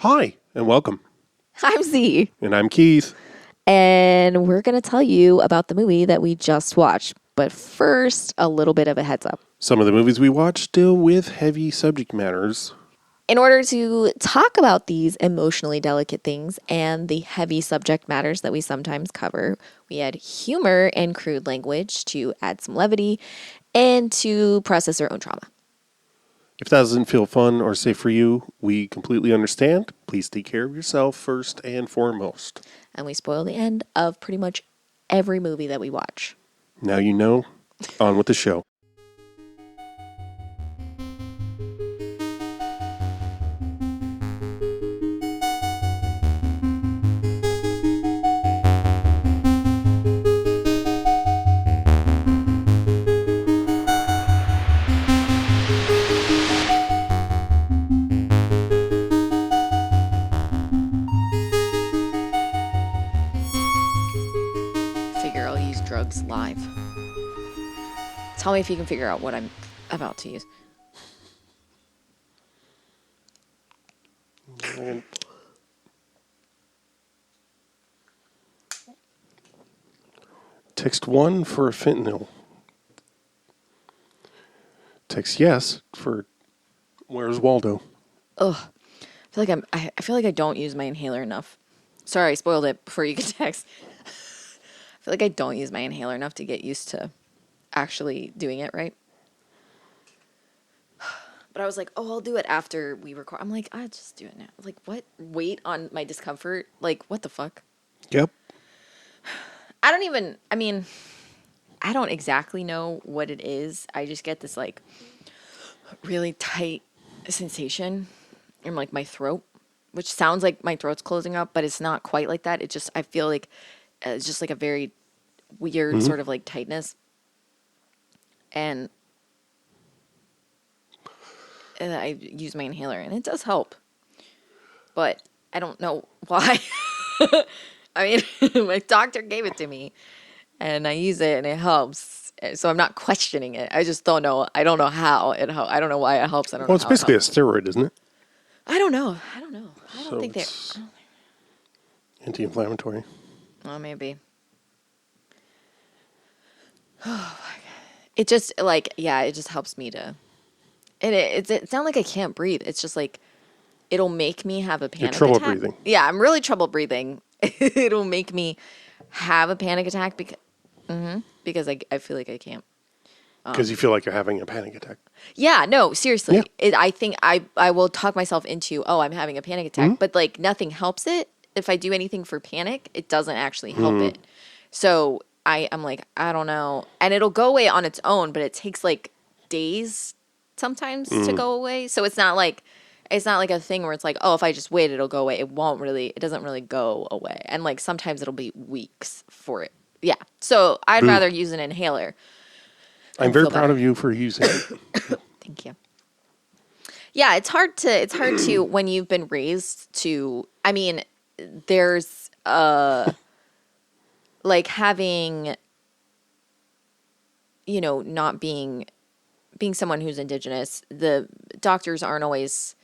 Hi, and welcome. I'm Z, And I'm Keith. and we're going to tell you about the movie that we just watched. But first, a little bit of a heads up. Some of the movies we watch deal with heavy subject matters. In order to talk about these emotionally delicate things and the heavy subject matters that we sometimes cover, we add humor and crude language to add some levity and to process our own trauma. If that doesn't feel fun or safe for you, we completely understand. Please take care of yourself first and foremost. And we spoil the end of pretty much every movie that we watch. Now you know. On with the show. Figure I'll use drugs live. Tell me if you can figure out what I'm about to use. Text 1 for fentanyl. Text yes for where's Waldo? Ugh. I feel like I don't use my inhaler enough. Sorry, I spoiled it before you could text. I feel like I don't use my inhaler enough to get used to actually doing it right. But I was like, oh, I'll do it after we record. I'm like, I just do it now. Like, what? Wait on my discomfort? Like, what the fuck? Yep. I don't exactly know what it is. I just get this like really tight sensation in like my throat, which sounds like my throat's closing up, but it's not quite like that. I feel like it's just like a very weird sort of like tightness. And I use my inhaler and it does help, but I don't know why. I mean, my doctor gave it to me and I use it and it helps. So I'm not questioning it. I just don't know. I don't know how it helps. I don't know why it helps. I don't know. Well, it's basically a steroid, isn't it? I don't know. I don't think it's anti-inflammatory. Oh, maybe. Oh my God. It just like, yeah, it just helps me to. And it's not like I can't breathe. It's just like, it'll make me have a panic trouble attack. breathing. Yeah, I'm really trouble breathing. It'll make me have a panic attack because I feel like I can't. Because you feel like you're having a panic attack. Yeah, no, seriously. Yeah. I think I will talk myself into, oh, I'm having a panic attack. But like nothing helps it. If I do anything for panic, it doesn't actually help it. So I'm like, I don't know. And it'll go away on its own, but it takes like days sometimes to go away. So it's not like a thing where it's like, oh, if I just wait, it'll go away. It doesn't really go away. And like sometimes it'll be weeks for it. Yeah. So I'd rather use an inhaler. I'm very proud of you for using it. Thank you. Yeah, it's hard to when you've been raised to, I mean, there's like having, not being someone who's indigenous, the doctors aren't always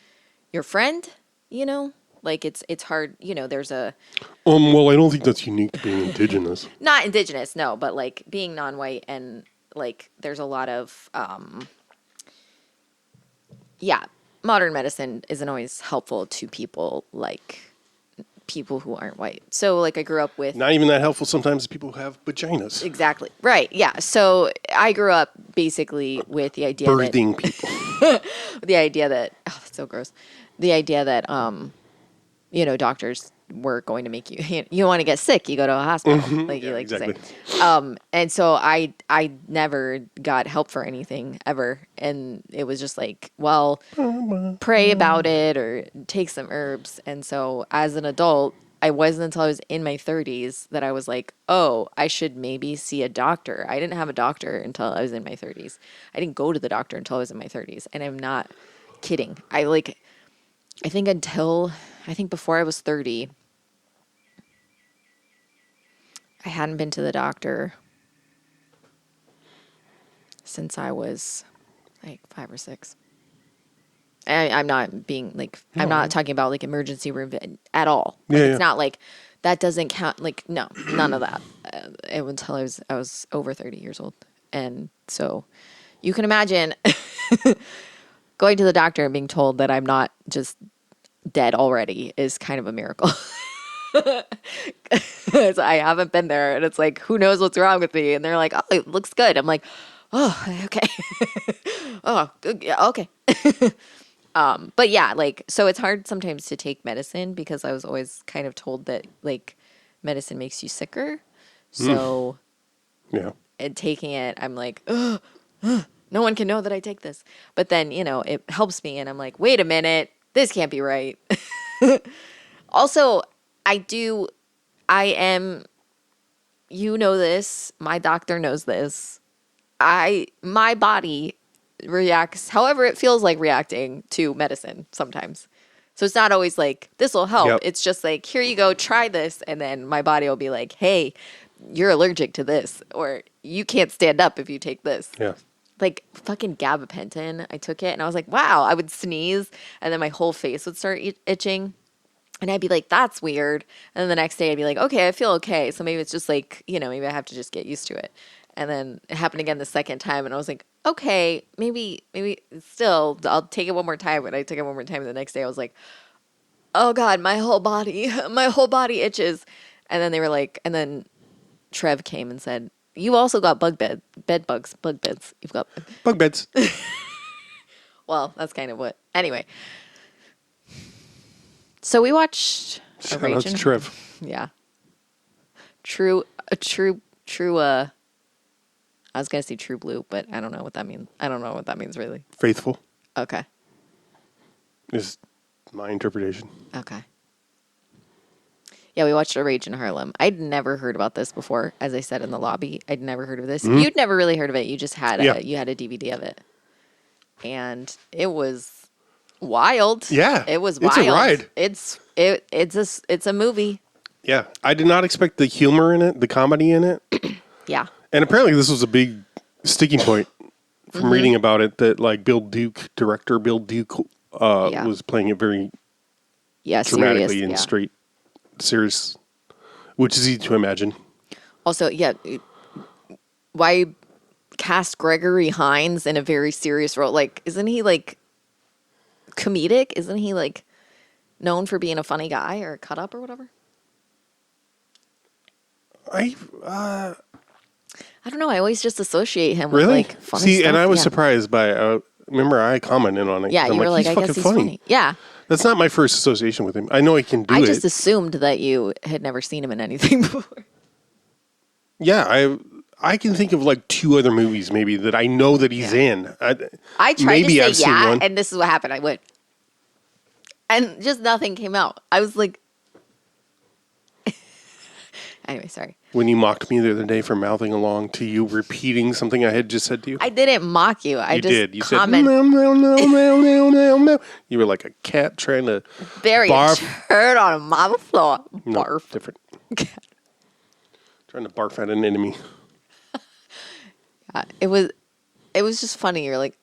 your friend, like it's hard, there's a Well, I don't think that's unique to being indigenous. not indigenous, no, but like being non-white and like there's a lot of modern medicine isn't always helpful to people who aren't white. So like I grew up with Not even that helpful sometimes to people who have vaginas. exactly right. Yeah. So I grew up basically with the idea Birthing people. the idea that that's so gross. The idea that doctors were going to make you want to get sick, you go to a hospital, like you like exactly. to say. And so I never got help for anything ever, and it was just like, well, pray about it or take some herbs. And so as an adult, I wasn't until I was in my 30s that I was like, oh, I should maybe see a doctor. I didn't have a doctor until I was in my 30s. I didn't go to the doctor until I was in my 30s, and I'm not kidding. I think before I was 30, I hadn't been to the doctor since I was like 5 or 6. I'm not being like, I'm not talking about like emergency room at all. Like, Yeah, it's yeah. not like that doesn't count. Like, no, none of that. Until I was over 30 years old. And so you can imagine going to the doctor and being told that I'm not just dead already is kind of a miracle. 'Cause I haven't been there, and it's like, who knows what's wrong with me? And they're like, oh, it looks good. I'm like, oh, okay. Oh, good. Yeah, okay. But yeah, like, so it's hard sometimes to take medicine because I was always kind of told that like medicine makes you sicker. So Yeah. and taking it, I'm like, oh, no one can know that I take this. But then, it helps me, and I'm like, wait a minute, this can't be right. Also, I am, this, my doctor knows this. My body reacts however it feels like reacting to medicine sometimes. So it's not always like, this will help. Yep. It's just like, here you go, try this. And then my body will be like, hey, you're allergic to this, or you can't stand up if you take this. Yeah. Like fucking gabapentin, I took it and I was like, wow, I would sneeze and then my whole face would start itching. And I'd be like, that's weird. And then the next day I'd be like, okay, I feel okay. So maybe it's just like, maybe I have to just get used to it. And then it happened again the second time. And I was like, okay, maybe still I'll take it one more time. And I took it one more time. And the next day I was like, oh God, my whole body itches. And then they were like, and then Trev came and said, you also got bug beds. You've got, Bug beds. well, that's kind of what, anyway. So we watched Shout out to Trev. Yeah. True, I was going to say True Blue, but I don't know what that means. I don't know what that means really. Faithful Okay. is my interpretation. Okay. Yeah, we watched A Rage in Harlem. I'd never heard about this before, as I said in the lobby. I'd never heard of this. Mm-hmm. You'd never really heard of it. You just had Yeah. a DVD of it. And it was wild. Yeah. It was It's wild. a ride. It's a movie. Yeah. I did not expect the humor in it, the comedy in it. Yeah. And apparently this was a big sticking point from reading about it, that like director Bill Duke Yeah. was playing it very Yeah, dramatically serious. and Yeah. straight, serious, which is easy to imagine. Also, yeah, why cast Gregory Hines in a very serious role? Like, isn't he like comedic? Isn't he like known for being a funny guy or a cut up or whatever? I don't know. I always just associate him with Really? like funny See, stuff. and I was Yeah. surprised by. Remember, I commented on it. Yeah, 'cause you I'm were like, I fucking guess he's funny. Yeah. That's not my first association with him. I know he can do I it. just assumed that you had never seen him in anything before. Yeah, I can think of like two other movies maybe that I know that he's in. I tried maybe to I've say seen yeah, one. and this is what happened. I went. And just nothing came out. I was like, anyway, sorry. When you mocked me the other day for mouthing along to you repeating something I had just said to you. I didn't mock you. I You just did. You comment. said, no, no, no, no, no, no, no. You were like a cat trying to Bury a barf. turd on a marble floor. No, Barf. different. Trying to barf at an enemy. It was just funny. You're like,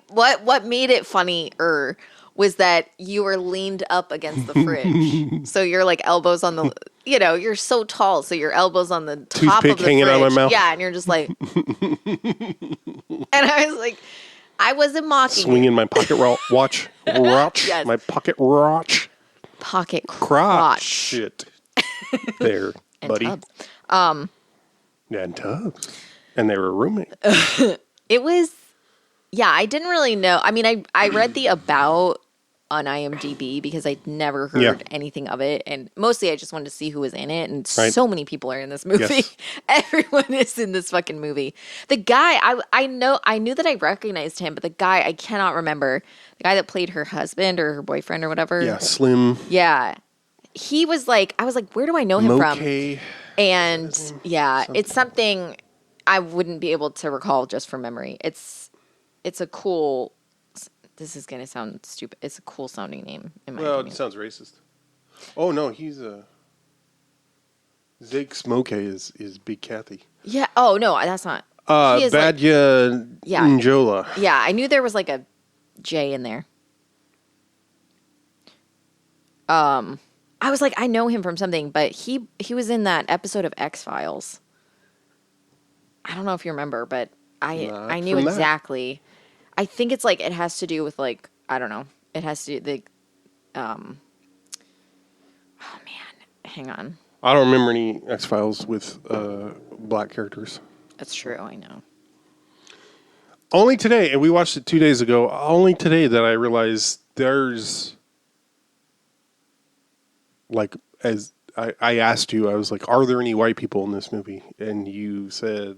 what made it funnier was that you were leaned up against the fridge, so you're like elbows on the, you're so tall, so your elbows on the top Toothpick of the hanging fridge. out of my mouth. Yeah, and you're just like, and I was like, I wasn't mocking you. Swinging my pocket watch. Yes. My pocket watch. Pocket Crotch. crotch. Shit. There, And buddy. tubs. Yeah, and Tubbs. And they were roommates. It was, yeah, I didn't really know. I mean, I read the about on IMDb because I'd never heard Yeah. anything of it. And mostly I just wanted to see who was in it. And Right. so many people are in this movie. Yes. Everyone is in this fucking movie. The guy, I knew that I recognized him, but the guy, I cannot remember. The guy that played her husband or her boyfriend or whatever. Yeah, Slim. Yeah. He was like, I was like, where do I know him from? Moke. And yeah, it's something I wouldn't be able to recall just from memory. It's a cool, this is going to sound stupid. It's a cool sounding name in my Well, it opinion. sounds racist. Oh, no, he's a... Zig Smoke is Big Kathy. Yeah. Oh, no, that's not. He is like- Badja Yeah. Njola. Yeah, I knew there was like a Jay in there. I was like, I know him from something, but he was in that episode of X-Files. I don't know if you remember, but I knew from that. exactly. I think it's like it has to do with like I don't know. It has to do oh man, hang on. I don't remember any X-Files with black characters. That's true. I know. Only today, and we watched it 2 days ago, only today that I realized there's, like, as I asked you, I was like, are there any white people in this movie? And you said,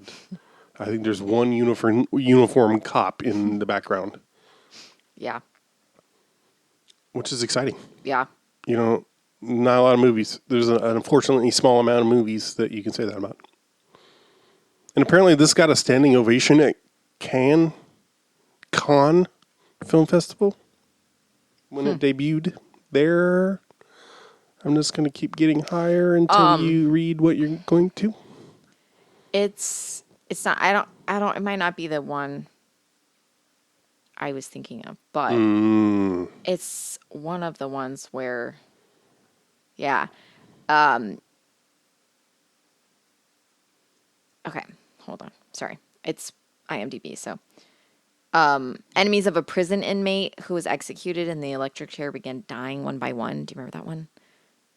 I think there's one uniform cop in the background. Yeah. Which is exciting. Yeah. You know, not a lot of movies. There's an unfortunately small amount of movies that you can say that about. And apparently this got a standing ovation at Cannes Film Festival when it debuted there. I'm just going to keep getting higher until you read what you're going to. It's not, I don't, it might not be the one I was thinking of, but it's one of the ones where, yeah. Okay, hold on. Sorry. It's IMDb, so. Enemies of a prison inmate who was executed in the electric chair began dying one by one. Do you remember that one?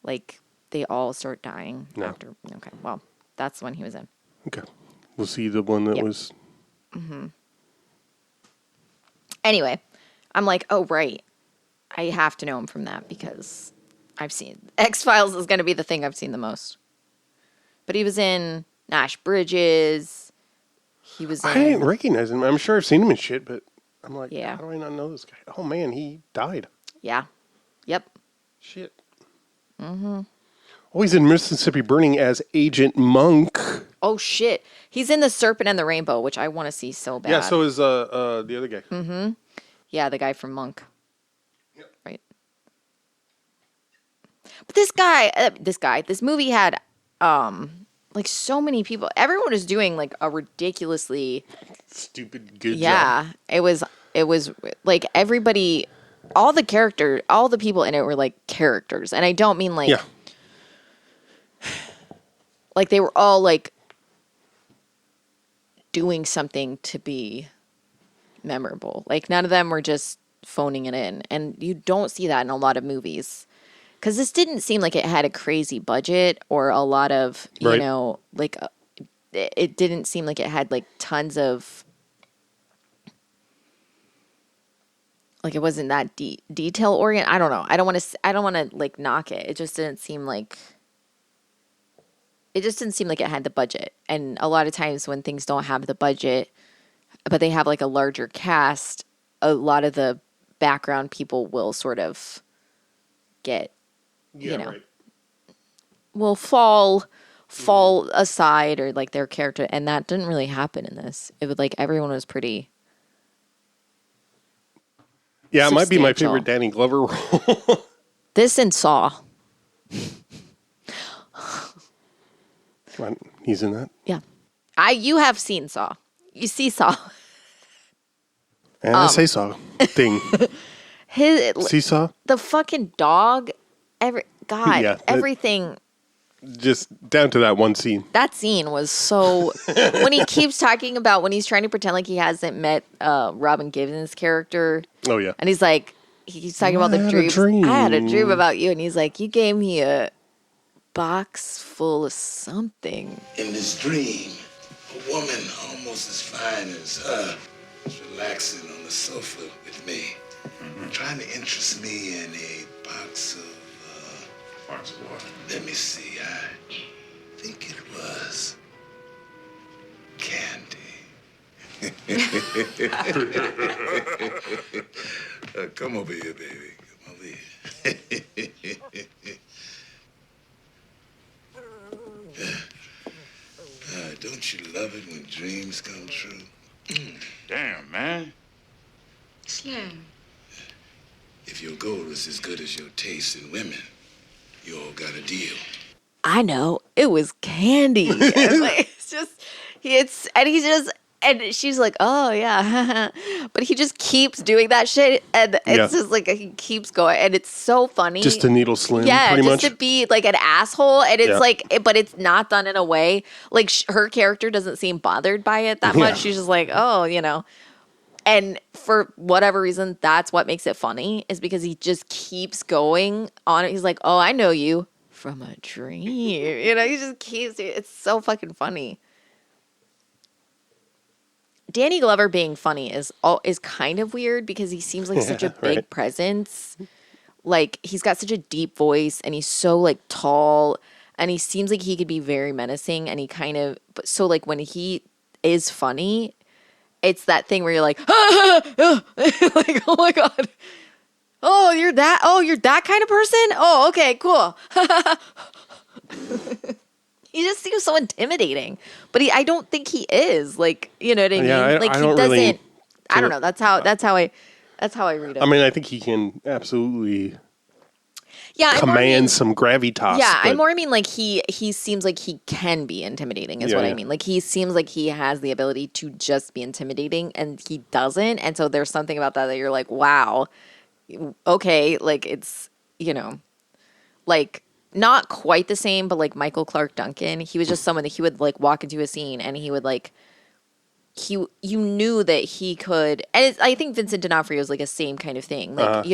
Like, they all start dying after. Okay, well, that's the one he was in. Okay. We'll see the one that was. Mm-hmm. Anyway, I'm like, oh, right. I have to know him from that because I've seen. X-Files is going to be the thing I've seen the most. But he was in Nash Bridges. He was in. I didn't recognize him. I'm sure I've seen him in shit, but I'm like, Yeah. how do I not know this guy? Oh, man, he died. Yeah. Yep. Shit. Mm-hmm. Oh, he's in Mississippi Burning as Agent Monk. Oh, shit. He's in The Serpent and the Rainbow, which I want to see so bad. Yeah, so is the other guy. Mm-hmm. Yeah, the guy from Monk. Yep. Right. But this movie had, like so many people. Everyone was doing like a ridiculously Stupid good job. Yeah, it was like everybody, all the people in it were like characters, and I don't mean like, like they were all like doing something to be memorable. Like none of them were just phoning it in, and you don't see that in a lot of movies. Because this didn't seem like it had a crazy budget or a lot of, you know, like it didn't seem like it had like tons of, like it wasn't that detail oriented. I don't know. I don't want to like knock it. It just didn't seem like it had the budget. And a lot of times when things don't have the budget, but they have like a larger cast, a lot of the background people will sort of get, will fall aside or like their character, and that didn't really happen in this. It would like everyone was pretty. Yeah, it might be my favorite Danny Glover role. This and Saw. He's in that. Yeah, you have seen Saw. You see Saw. And I say Saw thing. Seesaw. The fucking dog. Everything. Just down to that one scene. That scene was so. When he keeps talking about when he's trying to pretend like he hasn't met Robin Givens' character. Oh yeah. And he's like, he's talking about the dreams. I had a dream about you, and he's like, you gave me a box full of something. In this dream, a woman almost as fine as her was relaxing on the sofa with me, trying to interest me in a box of. Box of what? Let me see. I think it was candy. Come over here, baby. Come over here. Don't you love it when dreams come true? Damn, man. Slim. If your goal is as good as your taste in women, you all got a deal. I know. It was candy. And like, he's just And she's like, oh, yeah. But he just keeps doing that shit. And it's just like he keeps going. And it's so funny. Just to needle Slim, yeah, pretty just much. to be like an asshole. And it's like, but it's not done in a way. Like her character doesn't seem bothered by it that much. She's just like, oh, And for whatever reason, that's what makes it funny, is because he just keeps going on it. He's like, oh, I know you from a dream. He just keeps it. It's so fucking funny. Danny Glover being funny is kind of weird because he seems like such a big presence. Like he's got such a deep voice and he's so like tall and he seems like he could be very menacing and he kind of so like when he is funny, it's that thing where you're like, like, oh my God. Oh, you're that kind of person? Oh, okay, cool. He just seems so intimidating, but I don't think he is. Like, you know what I mean? Like I he don't doesn't. really I don't know. That's how I read it. I mean, I think he can absolutely command some gravitas. Yeah, I more mean like he seems like he can be intimidating is what I mean. Like he seems like he has the ability to just be intimidating and he doesn't. And so there's something about that you're like, wow, okay, like it's, like not quite the same, but like Michael Clark Duncan, he was just someone that he would like walk into a scene and he would like, you knew that he could, and I think Vincent D'Onofrio is like a same kind of thing. Like,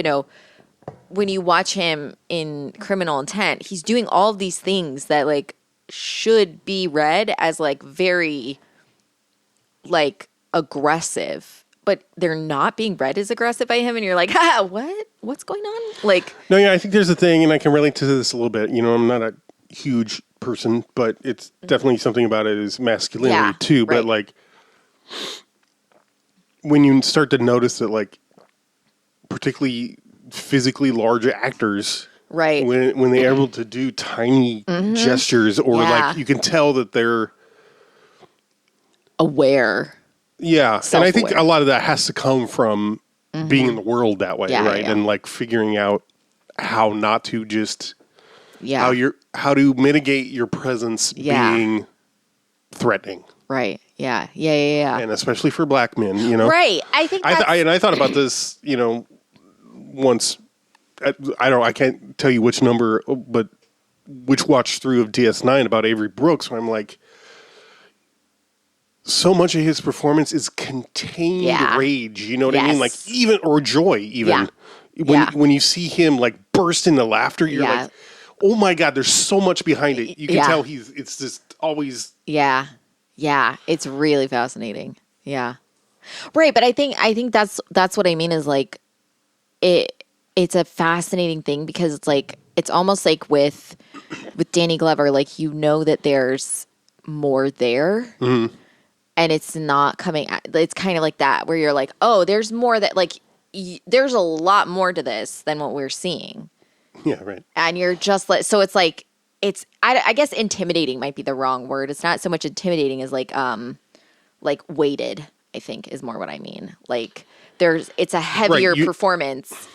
when you watch him in Criminal Intent, he's doing all of these things that like should be read as like very like aggressive, but they're not being read as aggressive by him. And you're like, what's going on? Like, no, I think there's a thing, and I can relate to this a little bit. I'm not a huge person, but it's definitely something about it is masculinity too. But like, when you start to notice that, like, particularly physically large actors, right, when they're able to do tiny gestures, or like you can tell that they're aware. Yeah, self-aware. And I think a lot of that has to come from being in the world that way, right? Yeah. And like figuring out how not to just how to mitigate your presence being threatening. Right. Yeah. And especially for black men, Right. I think I thought about this, once. I can't tell you which number, but which watch through of DS9 about Avery Brooks, where I'm like, so much of his performance is contained rage. You know what I mean? Like or joy, even when you see him like burst into laughter, you're like, oh my God, there's so much behind it. You can tell it's just always. Yeah. It's really fascinating. Yeah. Right. But I think that's what I mean is like, it's a fascinating thing because it's like, it's almost like with Danny Glover, like, that there's more there. Mm-hmm. And it's not coming. It's kind of like that where you're like, oh, there's more that like, there's a lot more to this than what we're seeing. Yeah, right. And you're just like, so it's like, I guess intimidating might be the wrong word. It's not so much intimidating as like weighted, I think is more what I mean. Like it's a heavier performance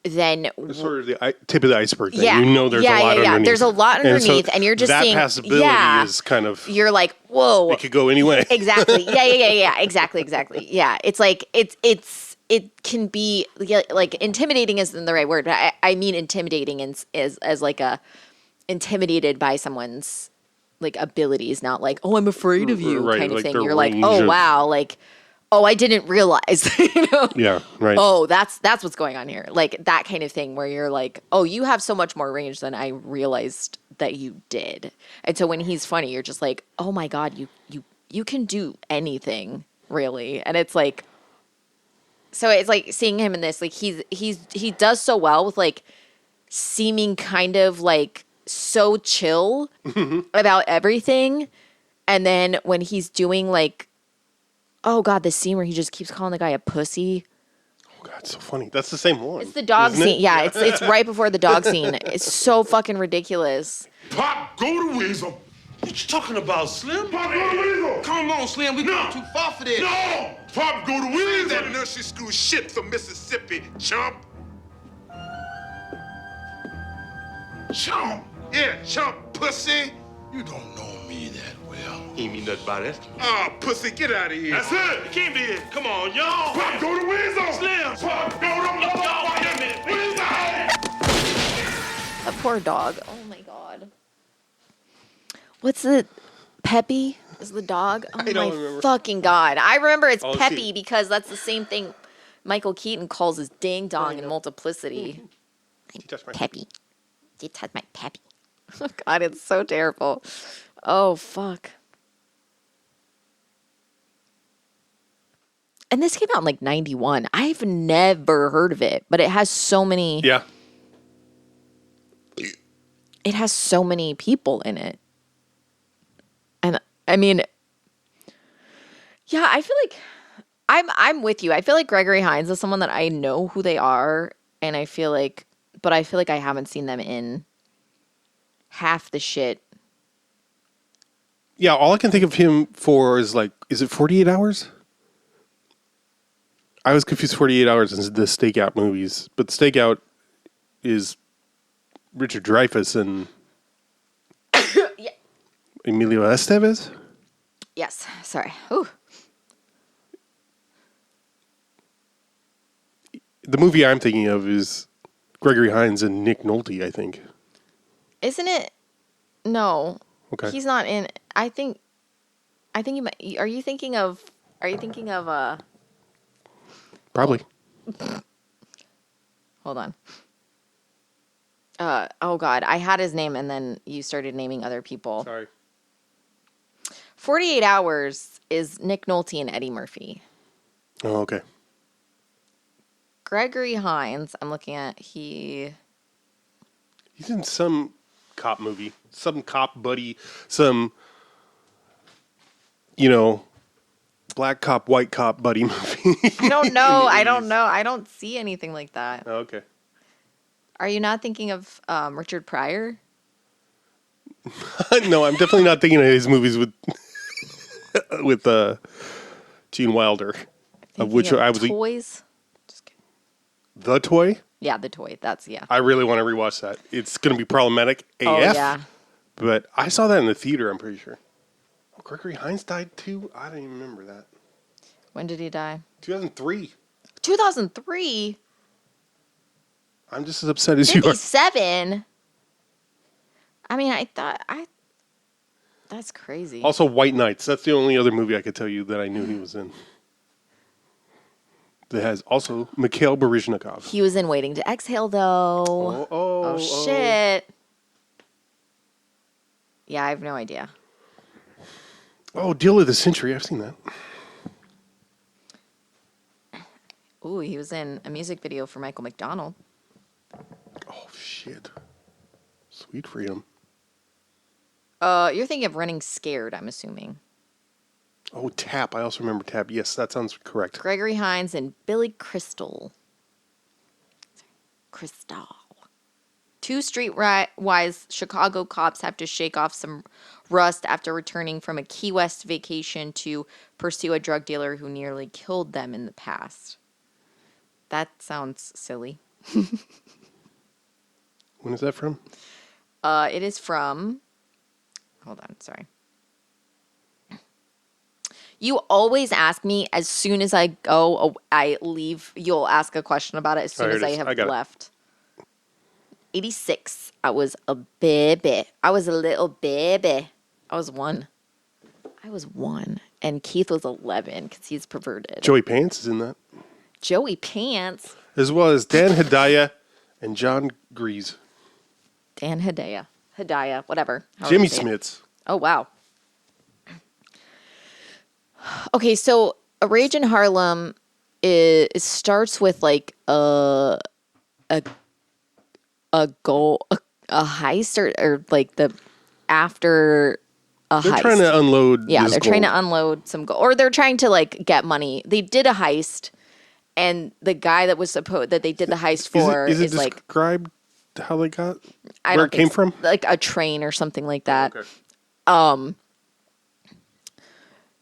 than sort of the tip of the iceberg thing. Yeah. There's a lot underneath. There's a lot underneath, and you're just that seeing possibility is kind of. You're like, whoa, it could go anyway. Exactly. Yeah. Exactly. Yeah. It's like it can be like intimidating isn't the right word, but I mean intimidating as like a intimidated by someone's like abilities, not like, oh, I'm afraid of you kind of like thing. You're like, oh wow, like, oh, I didn't realize, Yeah, right. Oh, that's what's going on here. Like that kind of thing where you're like, oh, you have so much more range than I realized that you did. And so when he's funny, you're just like, oh my God, you can do anything really. And it's like, so it's like seeing him in this, like he does so well with like seeming kind of like so chill about everything. And then when he's doing like, oh God, the scene where he just keeps calling the guy a pussy. Oh God, it's so funny. That's the same one. It's the dog scene. Yeah, it's right before the dog scene. It's so fucking ridiculous. Pop, go to Weasel. What you talking about, Slim? Pop, go to Weasel. Come on, Slim. We going too far for this. No! Pop, go to Weasel. That nursery school shit from Mississippi, chump. Chump. Yeah, chump, pussy. You don't know me that well. He ain't mean nothing by that. Oh, pussy, get out of here. That's it. It can't be it. Come on, y'all. Pop, go to Weasel. Slim. Pop, go to motherfucking Weasel. A poor dog. Oh my god. What's the Peppy? Is the dog? Oh I don't remember. Fucking god! I remember it's Oh, Peppy shit. because that's the same thing Michael Keaton calls his ding dong in Multiplicity. You touched my Peppy. You touched my Peppy. Oh god, it's so terrible. Oh fuck. And this came out in like 91. I've never heard of it, but it has so many. Yeah. It has so many people in it. And I mean, yeah, I feel like I'm with you. I feel like Gregory Hines is someone that I know who they are, and I feel like I haven't seen them in half the shit. Yeah, all I can think of him for is like, is it 48 Hours? I was confused 48 Hours and the Stakeout movies, but Stakeout is Richard Dreyfuss and Yeah. Emilio Estevez? Yes, sorry. Ooh. The movie I'm thinking of is Gregory Hines and Nick Nolte, I think. Isn't it? No. Okay. He's not in. I think you might. Are you thinking of? Probably. Hold on. Oh God, I had his name and then you started naming other people. Sorry. 48 Hours is Nick Nolte and Eddie Murphy. Oh, okay. Gregory Hines, I'm looking at, he's in some cop movie, some cop buddy, some, black cop, white cop buddy movie. I don't know. I don't know. I don't see anything like that. Oh, okay. Are you not thinking of Richard Pryor? No, I'm definitely not thinking of his movies with Gene Wilder, of which I was Toys. Just kidding. The Toy. Yeah, The Toy. That's yeah. I really want to rewatch that. It's going to be problematic AF. Oh yeah. But I saw that in the theater. I'm pretty sure. Oh, Gregory Hines died too. I don't even remember that. When did he die? 2003. 2003. I'm just as upset as you are. 57. I mean, that's crazy. Also, White Nights. That's the only other movie I could tell you that I knew he was in. That has also Mikhail Baryshnikov. He was in Waiting to Exhale, though. Oh, shit. Yeah, I have no idea. Oh, Deal of the Century. I've seen that. Ooh, he was in a music video for Michael McDonald. Oh, shit. Sweet freedom. You're thinking of Running Scared, I'm assuming. Oh, Tap. I also remember Tap. Yes, that sounds correct. Gregory Hines and Billy Crystal. Two streetwise Chicago cops have to shake off some rust after returning from a Key West vacation to pursue a drug dealer who nearly killed them in the past. That sounds silly. When is that from? It is from... Hold on, sorry. You always ask me as soon as I leave, you'll ask a question about it as soon as I have left. 86. I was a baby. I was a little baby. I was one. And Keith was 11 because he's perverted. Joey Pants is in that. Joey Pants. As well as Dan Hedaya and John Grease. Dan Hedaya, whatever. Jimmy Smits. Oh, wow. Okay, so A Rage in Harlem it starts with like a heist or like the after a heist. They're trying to unload. Yeah, they're trying to unload some gold, or they're trying to like get money. They did a heist, and the guy that was supposed that they did the heist for is like described how they got where it came from, like a train or something like that. Oh, okay.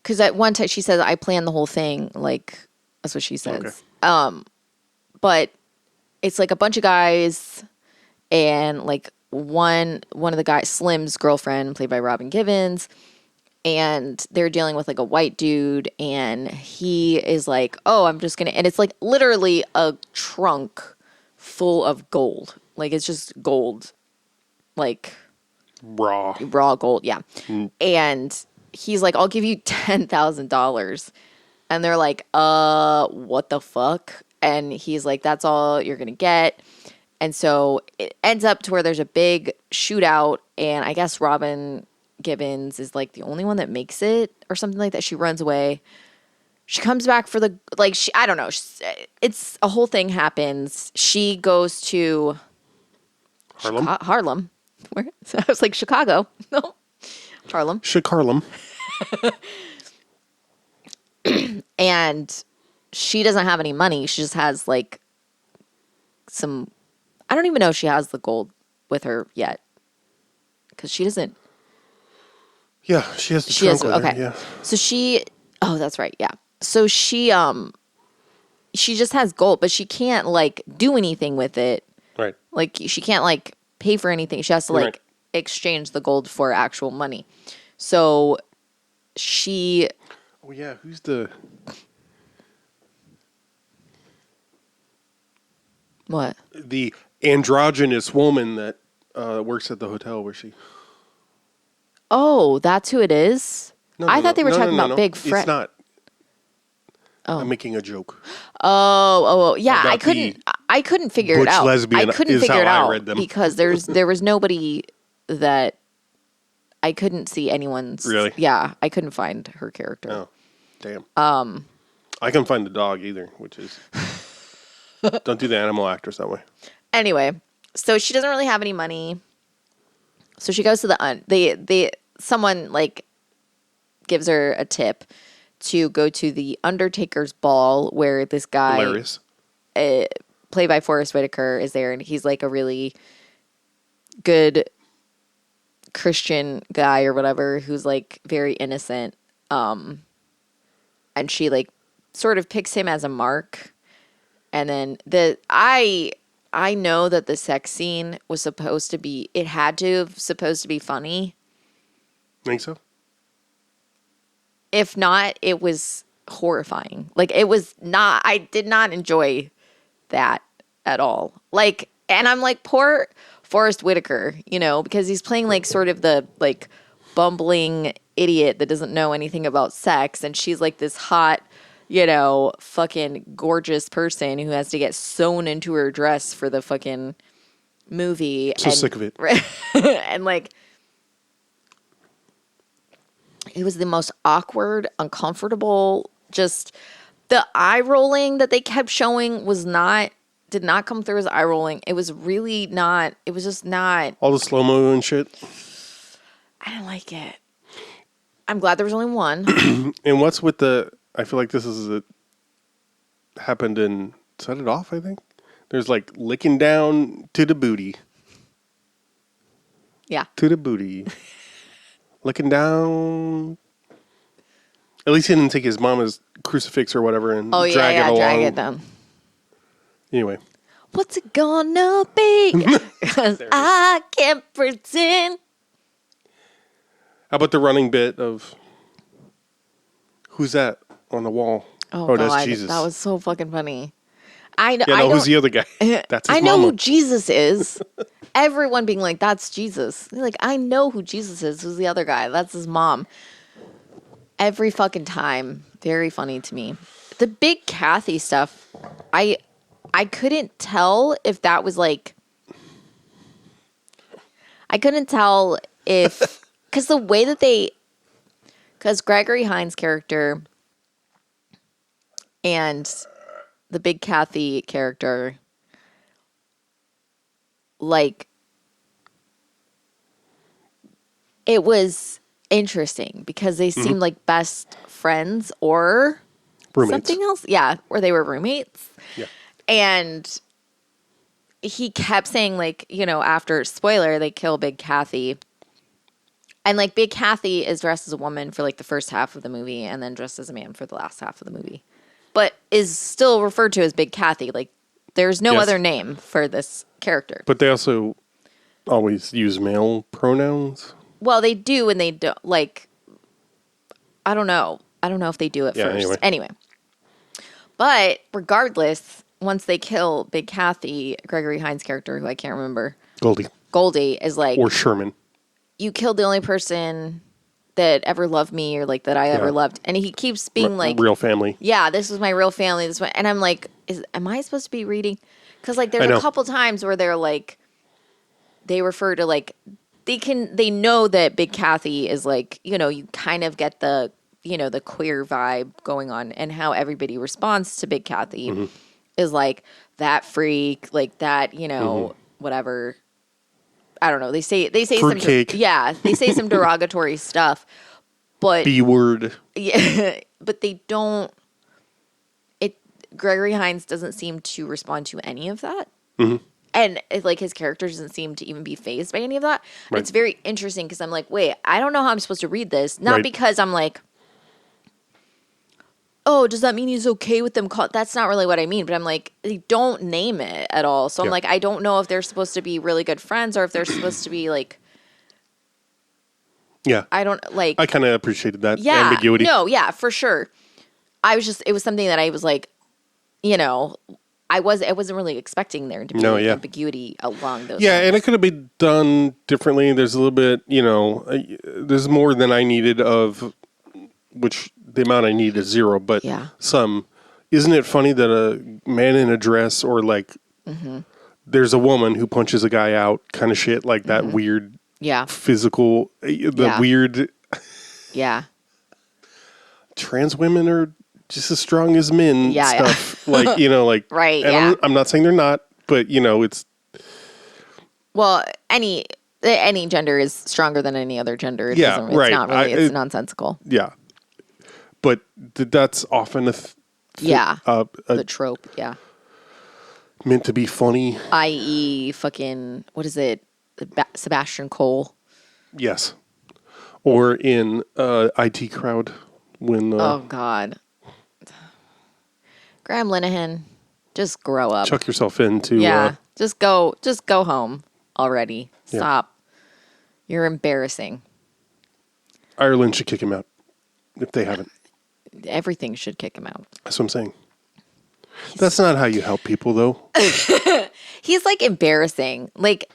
Because at one time she says, "I planned the whole thing." Like that's what she says. Okay. But it's like a bunch of guys, and like one of the guys, Slim's girlfriend, played by Robin Givens, and they're dealing with like a white dude, and he is like, oh, I'm just gonna, and it's like literally a trunk full of gold. Like it's just gold, like raw gold. Yeah. And he's like, I'll give you $10,000. And they're like, what the fuck? And he's like, that's all you're gonna get. And so it ends up to where there's a big shootout, and I guess Robin Gibbons is like the only one that makes it or something like that. She runs away. She comes back for the, like, I don't know. It's a whole thing happens. She goes to Harlem. Harlem. Where? So I was like, Chicago. No. Harlem. Harlem. And she doesn't have any money. She just has like some, I don't even know if she has the gold with her yet. Because she doesn't. Yeah, she has the trunk with okay. her, yeah. So oh, that's right, yeah. So she just has gold, but she can't like do anything with it. Right. Like she can't like pay for anything. She has to like exchange the gold for actual money. So she. Oh yeah, who's the? What? The androgynous woman that works at the hotel where she. Oh, that's who it is? I thought they were talking about Big Fred. It's not. Oh. I'm making a joke. Oh, yeah. I couldn't figure it out. Lesbian I couldn't figure it out because there was nobody that I couldn't see anyone's. Really? Yeah, I couldn't find her character. Oh, damn. I couldn't find the dog either, which is. Don't do the animal actors that way. Anyway, so she doesn't really have any money. So she goes to someone like gives her a tip to go to the Undertaker's ball where this guy, hilarious, played by Forrest Whitaker, is there, and he's like a really good Christian guy or whatever who's like very innocent. And she like sort of picks him as a mark. And then I know that the sex scene was supposed to be, it had to have supposed to be funny. Think so? If not, it was horrifying. Like it was not, I did not enjoy that at all. Like, and I'm like, poor Forrest Whitaker, because he's playing like sort of the like bumbling idiot that doesn't know anything about sex. And she's like this hot, fucking gorgeous person who has to get sewn into her dress for the fucking movie. So sick of it. And like, it was the most awkward, uncomfortable, just the eye rolling that they kept showing did not come through as eye rolling. It was really not, it was just not. All the slow-mo and shit. I didn't like it. I'm glad there was only one. And what's with I feel like this is happened in Set It Off, I think. There's like licking down to the booty. Yeah. To the booty. Looking down. At least he didn't take his mama's crucifix or whatever and drag it along. Drag it down. Anyway. What's it gonna be? Because I can't pretend. How about the running bit of who's that on the wall? Oh, that's Jesus. That was so fucking funny. I know. Yeah, who's the other guy? That's his I know mama. who Jesus is. Everyone being like, that's Jesus. They're like, I know who Jesus is. Who's the other guy? That's his mom. Every fucking time. Very funny to me. The Big Kathy stuff, I couldn't tell if that was like... I couldn't tell if... Because the way that because Gregory Hines' character and the Big Kathy character, like, it was interesting because they seemed like best friends or roommates. Something else. Yeah, where they were roommates. Yeah. And he kept saying, like, after, spoiler, they kill Big Kathy. And, like, Big Kathy is dressed as a woman for, like, the first half of the movie and then dressed as a man for the last half of the movie. But is still referred to as Big Kathy. Like, there's no other name for this character. But they also always use male pronouns. Well, they do and they don't. Like, I don't know. I don't know if they do it first. Anyway. But regardless, once they kill Big Kathy, Gregory Hines' character, who I can't remember. Goldie is like... Or Sherman. You killed the only person that ever loved me or like that I ever loved. And he keeps being like... Real family. Yeah, this was my real family. This one. And I'm like, am I supposed to be reading? Because like there's a couple times where they're like... They refer to like... They know that Big Kathy is like, you know, you kind of get the... you know, the queer vibe going on and how everybody responds to Big Kathy is like that freak, like that, you know, whatever. I don't know. They say some cake. Yeah, they say some derogatory stuff, but B word. Yeah, but they don't. Gregory Hines doesn't seem to respond to any of that. And like his character doesn't seem to even be fazed by any of that. Right. It's very interesting because I'm like, wait, I don't know how I'm supposed to read this. Not because I'm like, oh, does that mean he's okay with them? That's not really what I mean. But I'm like, they don't name it at all. So I'm like, I don't know if they're supposed to be really good friends or if they're supposed to be like. Yeah. I don't like. I kind of appreciated that ambiguity. No, yeah, for sure. It was something that I was like, you know, I wasn't really expecting there to be ambiguity along those lines. And it could have been done differently. There's a little bit, you know, there's more than I needed of, which the amount I need is 0, but some. Isn't it funny that a man in a dress or like there's a woman who punches a guy out kind of shit, like that weird physical, weird. Trans women are just as strong as men stuff. Like, you know, like. Right, and I'm not saying they're not, but, you know, it's. Well, any gender is stronger than any other gender. It's not really, it's nonsensical. Yeah. But that's often the trope, meant to be funny. I.e. fucking, what is it? Sebastian Cole. Yes. Or in IT Crowd when... oh, God. Graham Linehan, just grow up. Chuck yourself into... just go home already. Stop. You're embarrassing. Ireland should kick him out if they haven't. Everything should kick him out. That's what I'm saying. That's not how you help people, though. He's like embarrassing. Like,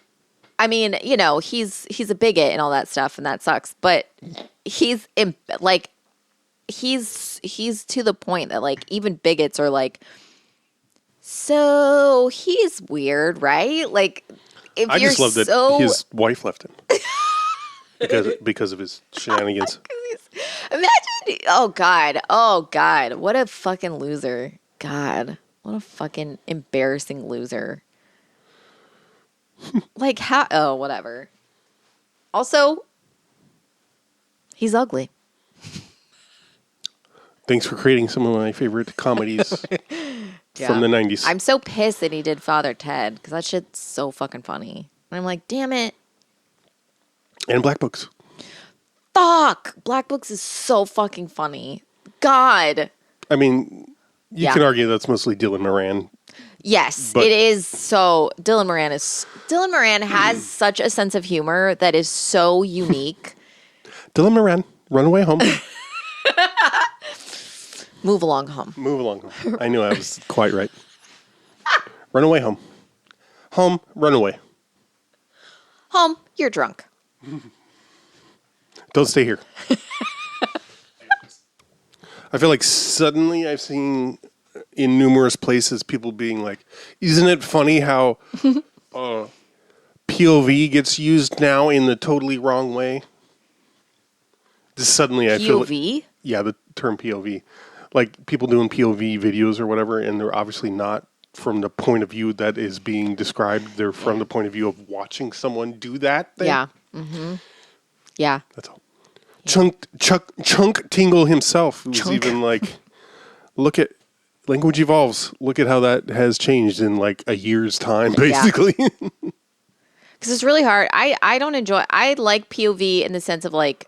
I mean, you know, he's a bigot and all that stuff, and that sucks. But he's like, he's to the point that like even bigots are like, so he's weird, right? Like, if I you're just love that his wife left him because of his shenanigans. Imagine, oh God, what a fucking loser. God, what a fucking embarrassing loser. Like how, oh, whatever. Also, he's ugly. Thanks for creating some of my favorite comedies from the 90s. I'm so pissed that he did Father Ted because that shit's so fucking funny. And I'm like, damn it. And Black Books. Fuck! Black Books is so fucking funny. God. I mean, you can argue that's mostly Dylan Moran. Yes, it is. So Dylan Moran has such a sense of humor that is so unique. Dylan Moran, run away home. Move along home. Move along home. I knew I was quite right. Run away home. Home, run away. Home, you're drunk. Don't stay here. I feel like suddenly I've seen in numerous places people being like, isn't it funny how POV gets used now in the totally wrong way? Just suddenly I feel like, POV? Yeah, the term POV. Like people doing POV videos or whatever, and they're obviously not from the point of view that is being described. They're from the point of view of watching someone do that thing. Yeah. Mm-hmm. Yeah. That's all. Chunk Tingle himself was even like, look at Language Evolves. Look at how that has changed in like a year's time, basically. Because it's really hard. I don't enjoy. I like POV in the sense of like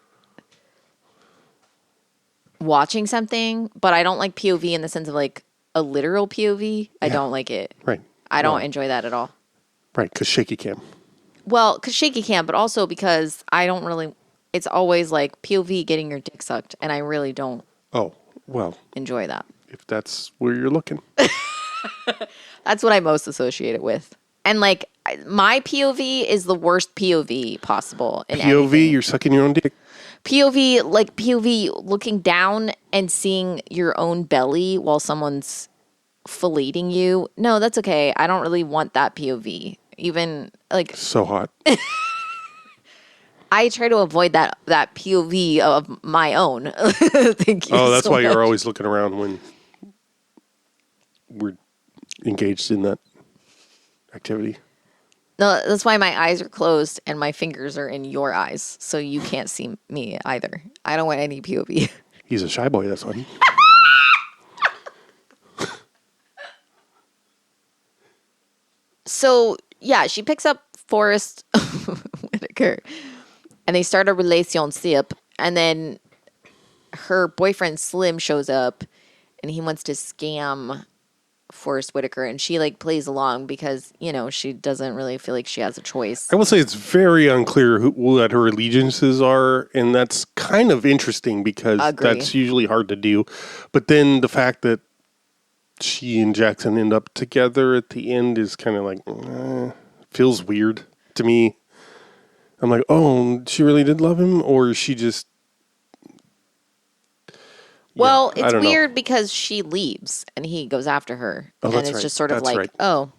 watching something, but I don't like POV in the sense of like a literal POV. I don't like it. Right. I don't enjoy that at all. Right, because shaky cam. Well, because shaky cam, but also because I don't really. it's always like POV getting your dick sucked, and I really don't. Oh, well. Enjoy that. If that's where you're looking. That's what I most associate it with. And like my POV is the worst POV possible. In POV, anything. you're sucking your own dick. POV looking down and seeing your own belly while someone's filleting you. No, that's okay. I don't really want that POV. Even like so hot. I try to avoid that POV of my own. Thank you. Oh, that's so why much. you're always looking around when we're engaged in that activity. No, that's why my eyes are closed and my fingers are in your eyes, so you can't see me either. I don't want any POV. He's a shy boy, that's why. So, yeah, she picks up Forrest Whitaker, and they start a relationship, and then her boyfriend Slim shows up, and he wants to scam Forrest Whitaker, and she like plays along because, you know, she doesn't really feel like she has a choice. I will say it's very unclear what her allegiances are, and that's kind of interesting because that's usually hard to do. But then the fact that she and Jackson end up together at the end is kind of like, feels weird to me. I'm like, oh, she really did love him, or she just... Well, it's weird because she leaves and he goes after her. Oh, and that's it's right. just sort of That's like, right. oh.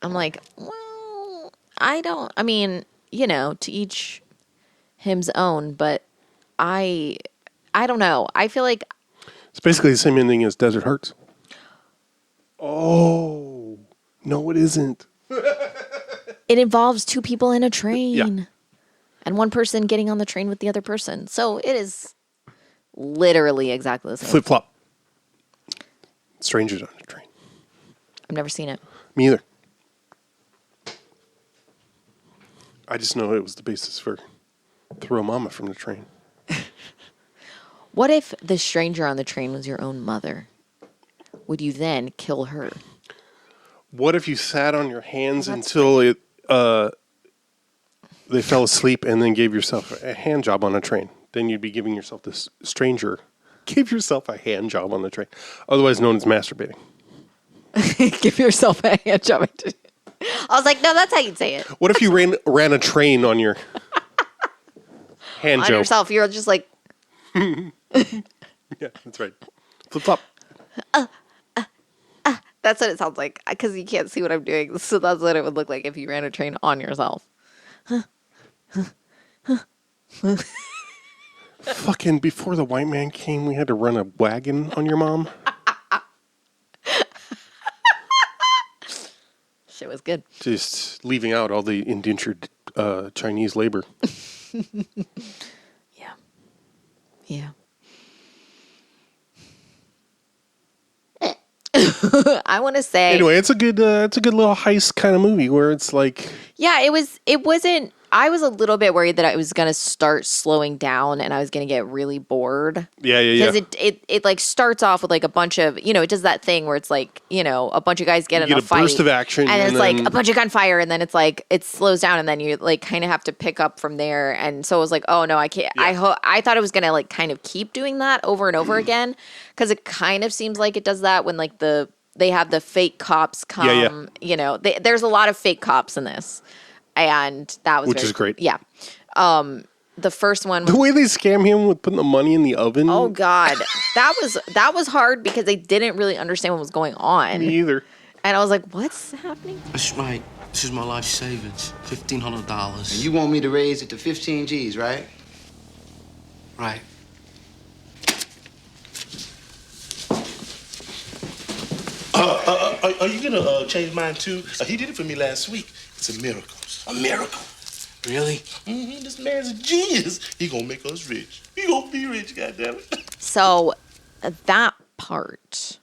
I'm like, well, I mean, you know, to each him's own, but I don't know. I feel like it's basically the same ending as Desert Hearts. Oh, no, it isn't. it involves two people in a train. Yeah. And one person getting on the train with the other person. So it is literally exactly the same. Flip flop. Strangers on a train. I've never seen it. Me either. I just know it was the basis for Throw Mama from the Train. What if the stranger on the train was your own mother? Would you then kill her? What if you sat on your hands until they fell asleep and then gave yourself a hand job on a train? Then you'd be giving yourself this stranger. Give yourself a hand job on the train, otherwise known as masturbating. Give yourself a hand job. I was like, no, that's how you'd say it. What if you ran a train on your hand on job? Yourself, you're just like... Yeah, that's right. Flip flop. That's what it sounds like, because you can't see what I'm doing. So that's what it would look like if you ran a train on yourself. Fucking before the white man came, we had to run a wagon on your mom. Shit was good. Just leaving out all the indentured Chinese labor. Yeah. Yeah. I want to say. Anyway, it's a good little heist kind of movie where it's like. Yeah, it wasn't. I was a little bit worried that I was going to start slowing down and I was going to get really bored. Yeah. Because it like starts off with like a bunch of, you know, it does that thing where it's like, you know, a bunch of guys get in a fight. Burst of action. And it's like a bunch of gunfire and then it's like, it slows down and then you like kind of have to pick up from there. And so it was like, oh no, I can't. Yeah. I thought it was going to like kind of keep doing that over and over again. Because it kind of seems like it does that when like they have the fake cops come. Yeah. You know, there's a lot of fake cops in this. And that was which is great. Yeah. The first one. The way they scam him with putting the money in the oven. Oh God, that was hard because they didn't really understand what was going on. Me either. And I was like, "What's happening?" This is my life savings, $1,500. And you want me to raise it to 15 G's, right? Right. Are you gonna change mine too? He did it for me last week. It's a miracle. A miracle. Really? Mm-hmm. This man's a genius. He gonna make us rich. He gonna be rich, goddammit. So that part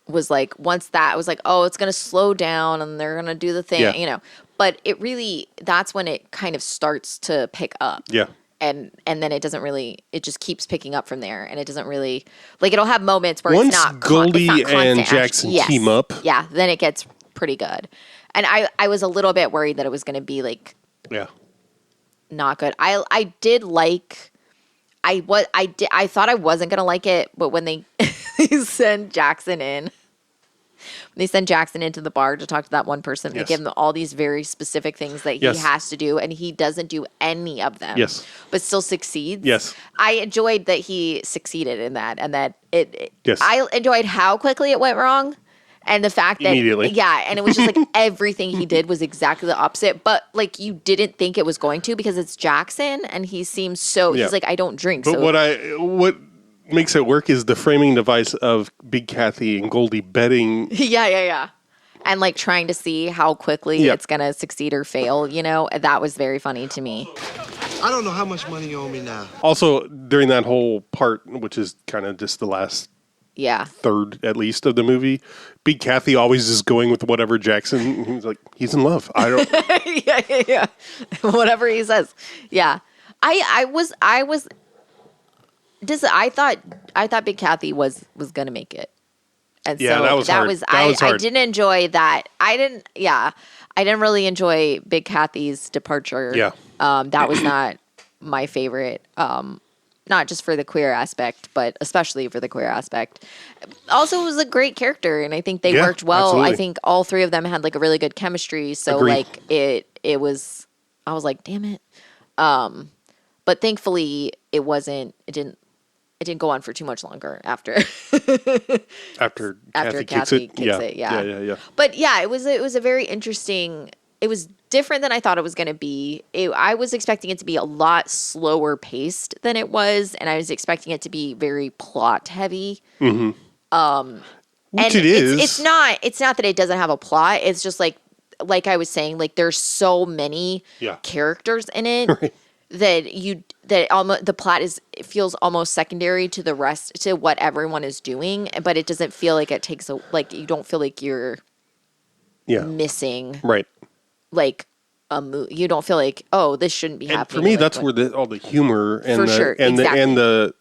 was like, once that was like, oh, it's gonna slow down and they're gonna do the thing, you know. But it really, that's when it kind of starts to pick up. Yeah. And then it doesn't really, it just keeps picking up from there. And it doesn't really, like, it'll have moments where once it's not Goldie it's not constant and Jackson action. team up. Yeah, then it gets pretty good. And I was a little bit worried that it was going to be like not good. I did like. I thought I wasn't gonna like it, but when they send Jackson in. They send Jackson into the bar to talk to that one person. They give him all these very specific things that he has to do, and he doesn't do any of them. Yes. But still succeeds. Yes. I enjoyed that he succeeded in that, and that Yes. I enjoyed how quickly it went wrong, and the fact that immediately. Yeah, and it was just like everything he did was exactly the opposite. But like you didn't think it was going to because it's Jackson, and he seems so. He's like, I don't drink. But so what makes it work is the framing device of Big Kathy and Goldie betting. Yeah. And like trying to see how quickly it's going to succeed or fail, you know? That was very funny to me. I don't know how much money you owe me now. Also, during that whole part, which is kind of just the last third, at least, of the movie, Big Kathy always is going with whatever Jackson, he's like, he's in love. I don't... yeah. Whatever he says. Yeah. I thought Big Kathy was going to make it. And so that was hard. I didn't enjoy that. I didn't really enjoy Big Kathy's departure. Yeah. That was not my favorite. Not just for the queer aspect, but especially for the queer aspect. Also, it was a great character, and I think they worked well. Absolutely. I think all three of them had like a really good chemistry. So Agreed. like it was, I was like, damn it. But thankfully it didn't go on for too much longer after Kathy kicks it. Yeah. But yeah, it was a very interesting. It was different than I thought it was going to be. I was expecting it to be a lot slower paced than it was, and I was expecting it to be very plot heavy. Mm-hmm. Which and it is. It's not. It's not that it doesn't have a plot. It's just like I was saying, like there's so many characters in it. Right. The plot feels almost secondary to the rest, to what everyone is doing, but it doesn't feel like it takes you don't feel like you're missing like a movie. You don't feel like, oh, this shouldn't be happening. For me, that's where all the humor and exactly. the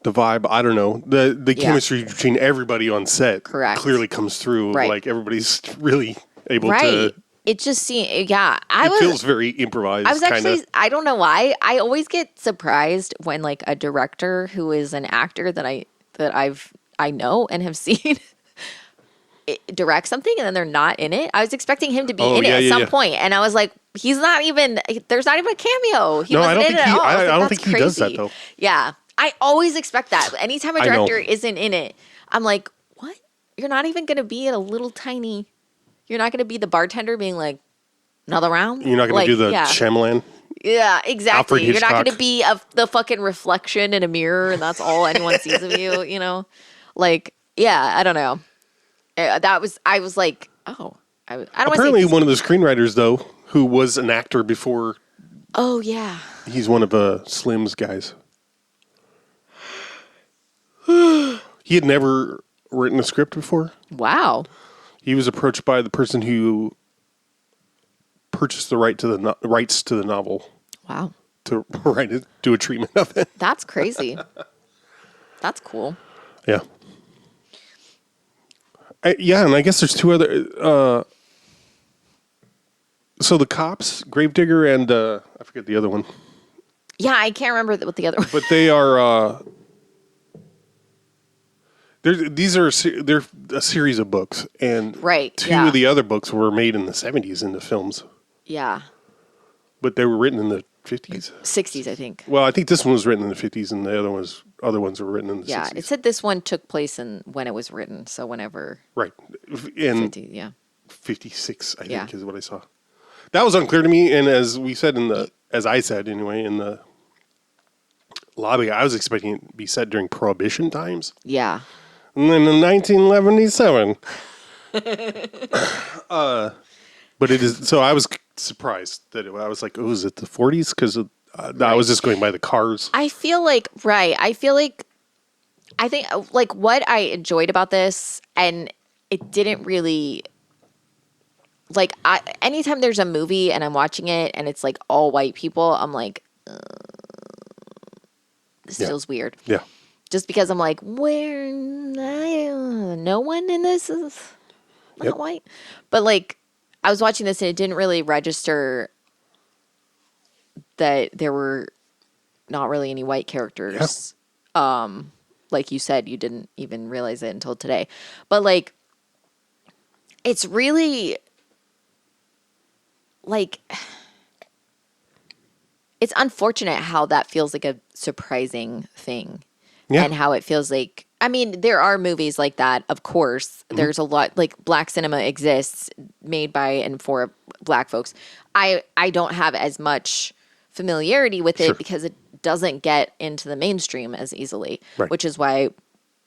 vibe, I don't know, the chemistry between everybody on set clearly comes through. Right. Like everybody's really able to. It just seemed, it feels very improvised. I was actually, I don't know why. I always get surprised when like a director who is an actor that I know and have seen direct something and then they're not in it. I was expecting him to be in it at some point, and I was like, he's not even. There's not even a cameo. He wasn't in it at all. I don't think he does that though. Yeah, I always expect that. Anytime a director isn't in it, I'm like, what? You're not even going to be in a little tiny. You're not going to be the bartender being like, another round? You're not going to do the Shyamalan? Yeah, exactly. You're not going to be the fucking reflection in a mirror and that's all anyone sees of you, you know? Like, yeah, I don't know. I was like, oh. I don't Apparently one of the screenwriters, though, who was an actor before. Oh, yeah. He's one of Slim's guys. He had never written a script before. Wow. He was approached by the person who purchased the rights to the novel. Wow. To write it, do a treatment of it. That's crazy. That's cool. Yeah. And I guess there's two other. So the cops, Gravedigger, and I forget the other one. Yeah, I can't remember what the other one. But they are. They're a series of books, and two of the other books were made in the 70s into films. Yeah. But they were written in the 50s. 60s, I think. Well, I think this one was written in the 50s, and the other ones were written in the 60s. Yeah, it said this one took place when it was written, so whenever. Right. In 50, 56, I think, is what I saw. That was unclear to me, and as we said as I said anyway, in the lobby, I was expecting it to be set during Prohibition times. Yeah. And then in 1977. But it is, so I was surprised that I was like, oh, is it the 40s? Because I was just going by the cars. I feel like, I think like what I enjoyed about this, and it didn't really, like, anytime there's a movie and I'm watching it and it's like all white people, I'm like, this feels weird. Yeah. Just because I'm like, no one in this is not white. But like, I was watching this and it didn't really register that there were not really any white characters. Yeah. Like you said, you didn't even realize it until today. But like, it's really like, it's unfortunate how that feels like a surprising thing. Yeah. And how it feels like, I mean, there are movies like that, of course. Mm-hmm. There's a lot, like black cinema exists made by and for black folks. I don't have as much familiarity with it because it doesn't get into the mainstream as easily, which is why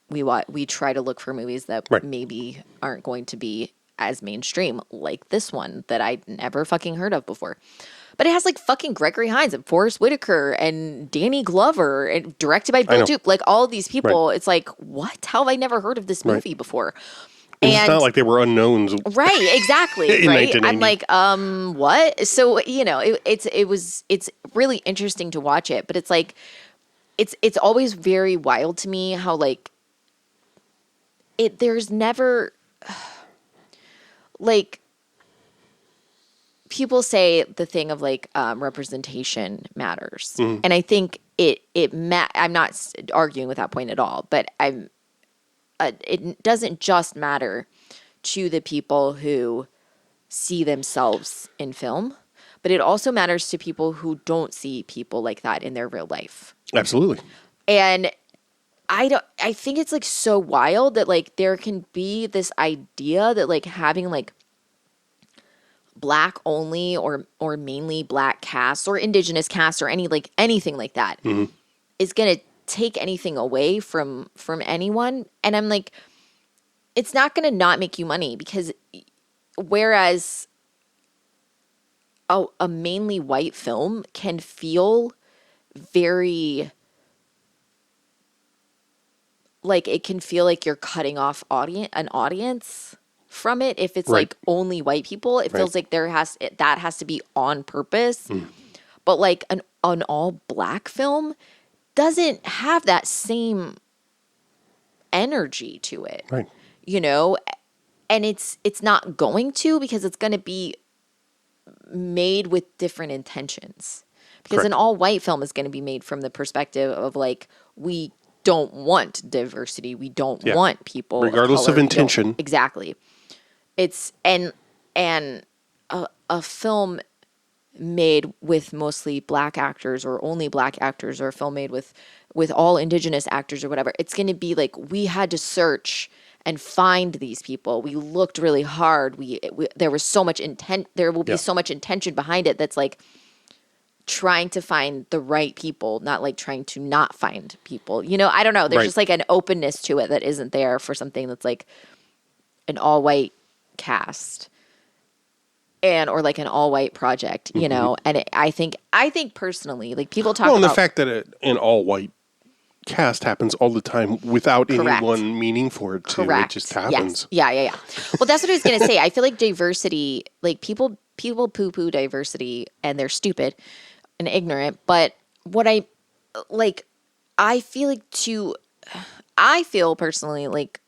we try to look for movies that maybe aren't going to be as mainstream, like this one that I'd never fucking heard of before. But it has like fucking Gregory Hines and Forrest Whitaker and Danny Glover and directed by Bill Duke. Like all of these people, it's like, what? How have I never heard of this movie before? And it's not like they were unknowns. Right, exactly. Right. I'm like, what? So, you know, it's really interesting to watch it, but it's like, it's always very wild to me how like, there's never, like, people say the thing of like representation matters, and I think I'm not arguing with that point at all. But it doesn't just matter to the people who see themselves in film, but it also matters to people who don't see people like that in their real life. Absolutely. And I think it's like so wild that like there can be this idea that like having like black only or mainly black casts or indigenous casts or anything like that is going to take anything away from anyone. And I'm like, it's not going to not make you money, because whereas a mainly white film can feel very like, it can feel like you're cutting off an audience from it. If it's like only white people, it feels like that has to be on purpose. But like an all black film doesn't have that same energy to it, you know? And it's not going to, because it's going to be made with different intentions, because an all white film is going to be made from the perspective of like, we don't want diversity. We don't want people regardless of intention. Exactly. It's and a film made with mostly black actors or only black actors, or a film made with all indigenous actors or whatever. It's going to be like, we had to search and find these people. We looked really hard. There was so much intent. There will be so much intention behind it. That's like trying to find the right people, not like trying to not find people. You know, I don't know. There's just like an openness to it that isn't there for something that's like an all white cast or like an all white project, you know. And I think personally, like, people talk about, the fact that an all white cast happens all the time without anyone meaning for it to. It just happens. Yes. Yeah. Well, that's what I was gonna say. I feel like diversity, like people poo-poo diversity, and they're stupid and ignorant. But what I feel personally like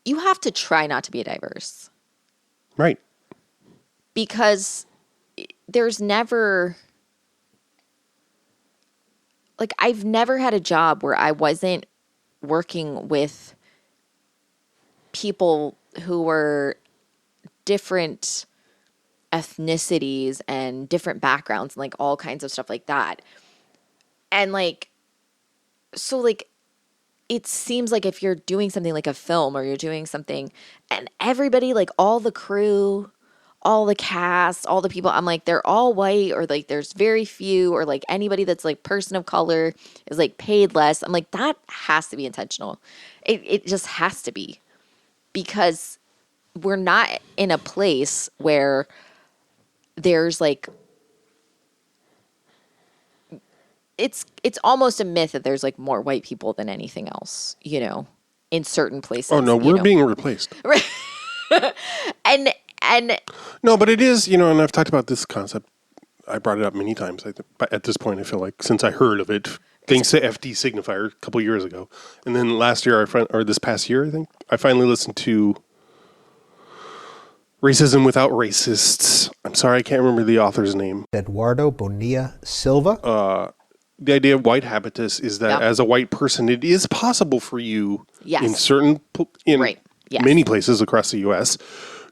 you have to try not to be diverse. Right. Because there's never, like, I've never had a job where I wasn't working with people who were different ethnicities and different backgrounds and like all kinds of stuff like that. And like, so like, it seems like if you're doing something like a film, or you're doing something and everybody, like all the crew, all the cast, all the people, I'm like, they're all white, or like there's very few, or like anybody that's like person of color is like paid less. I'm like, that has to be intentional. It just has to be, because we're not in a place where there's like, it's almost a myth that there's like more white people than anything else, you know, in certain places. Oh no, we're being replaced. Right. and no, but it is, you know, and I've talked about this concept. I brought it up many times. But at this point, I feel like since I heard of it, thanks to FD Signifier a couple years ago, and then last year, or this past year, I think I finally listened to Racism Without Racists. I'm sorry, I can't remember the author's name. Eduardo Bonilla Silva. The idea of white habitus is that as a white person, it is possible for you in certain, many places across the U.S.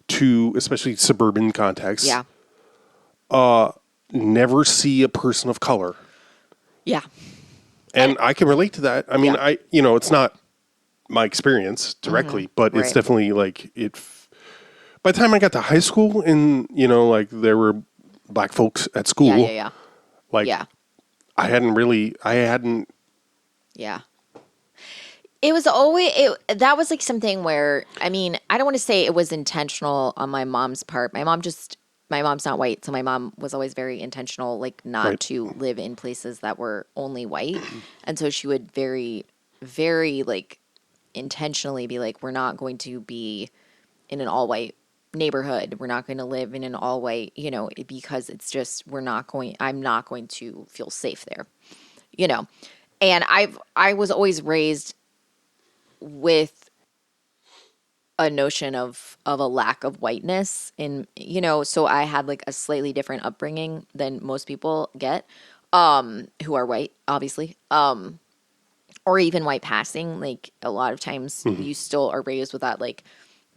to, especially suburban contexts, never see a person of color. Yeah. And I can relate to that. I mean, it's not my experience directly, but it's definitely like by the time I got to high school and, there were black folks at school. I hadn't. Yeah. It was always, that was like something where, I mean, I don't want to say it was intentional on my mom's part. My mom's not white, so my mom was always very intentional, like not to live in places that were only white. And so she would very, very like intentionally be like, we're not going to be in an all white neighborhood. We're not going to live in an all white, because it's just, I'm not going to feel safe there, and I was always raised with a notion of a lack of whiteness in, so I had like a slightly different upbringing than most people get, who are white, obviously, or even white passing. Like a lot of times you still are raised with that, like,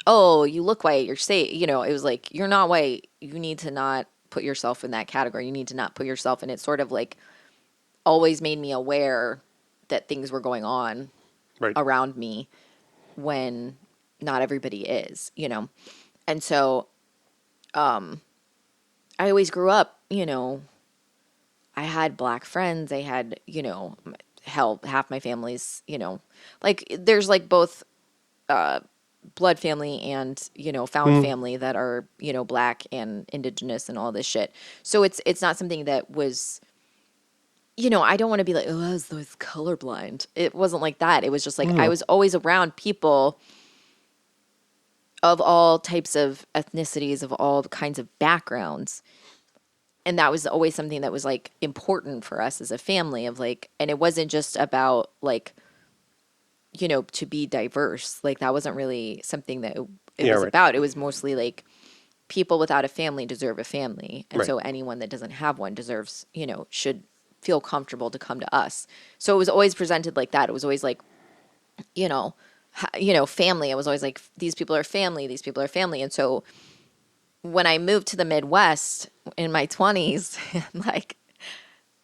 oh, you look white, you're safe. It was like, you're not white. You need to not put yourself in that category. You need to not put yourself in it. Sort of like always made me aware that things were going on around me when not everybody is, And so I always grew up, I had black friends. I had, half my family's, like there's like both blood family and, found family that are, black and indigenous and all this shit. So it's not something that was, I don't want to be like, oh, I was colorblind. It wasn't like that. It was just like, I was always around people of all types of ethnicities, of all kinds of backgrounds. And that was always something that was like important for us as a family of like, and it wasn't just about like, to be diverse. Like that wasn't really something that it was about. It was mostly like people without a family deserve a family. And so anyone that doesn't have one deserves, should feel comfortable to come to us. So it was always presented like that. It was always like, family. It was always like, these people are family. These people are family. And so when I moved to the Midwest in my 20s, like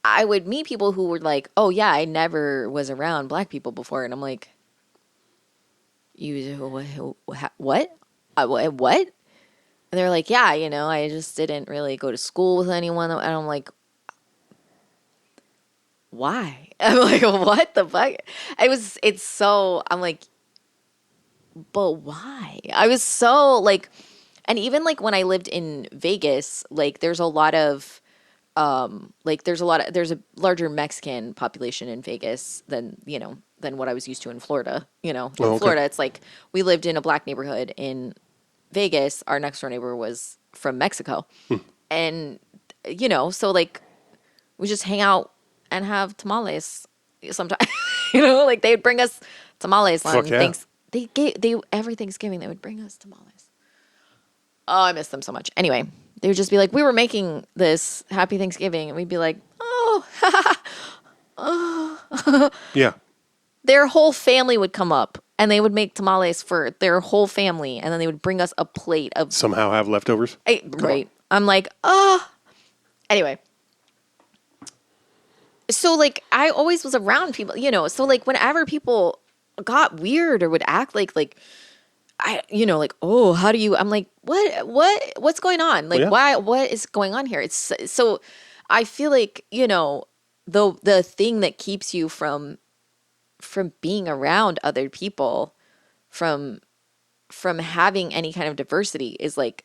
I would meet people who were like, oh yeah, I never was around black people before. And I'm like, what? What? And they're like, yeah, I just didn't really go to school with anyone. And I'm like, why? I'm like, what the fuck? I'm like, but why? I was so like, and even like when I lived in Vegas, like there's a larger Mexican population in Vegas than what I was used to in Florida. Florida, it's like we lived in a black neighborhood in Vegas. Our next door neighbor was from Mexico. And, so like we just hang out and have tamales sometimes, like they'd bring us tamales on things. Every Thanksgiving they would bring us tamales. Oh, I miss them so much. Anyway, they would just be like, we were making this, happy Thanksgiving. And we'd be like, oh, yeah. Their whole family would come up and they would make tamales for their whole family. And then they would bring us a plate of. Somehow have leftovers? Right. I'm like, anyway. So like, I always was around people, so like whenever people got weird or would act like, like, oh, how do you, I'm like, what's going on? Like, why, what is going on here? It's so I feel like, the thing that keeps you from being around other people, from having any kind of diversity is like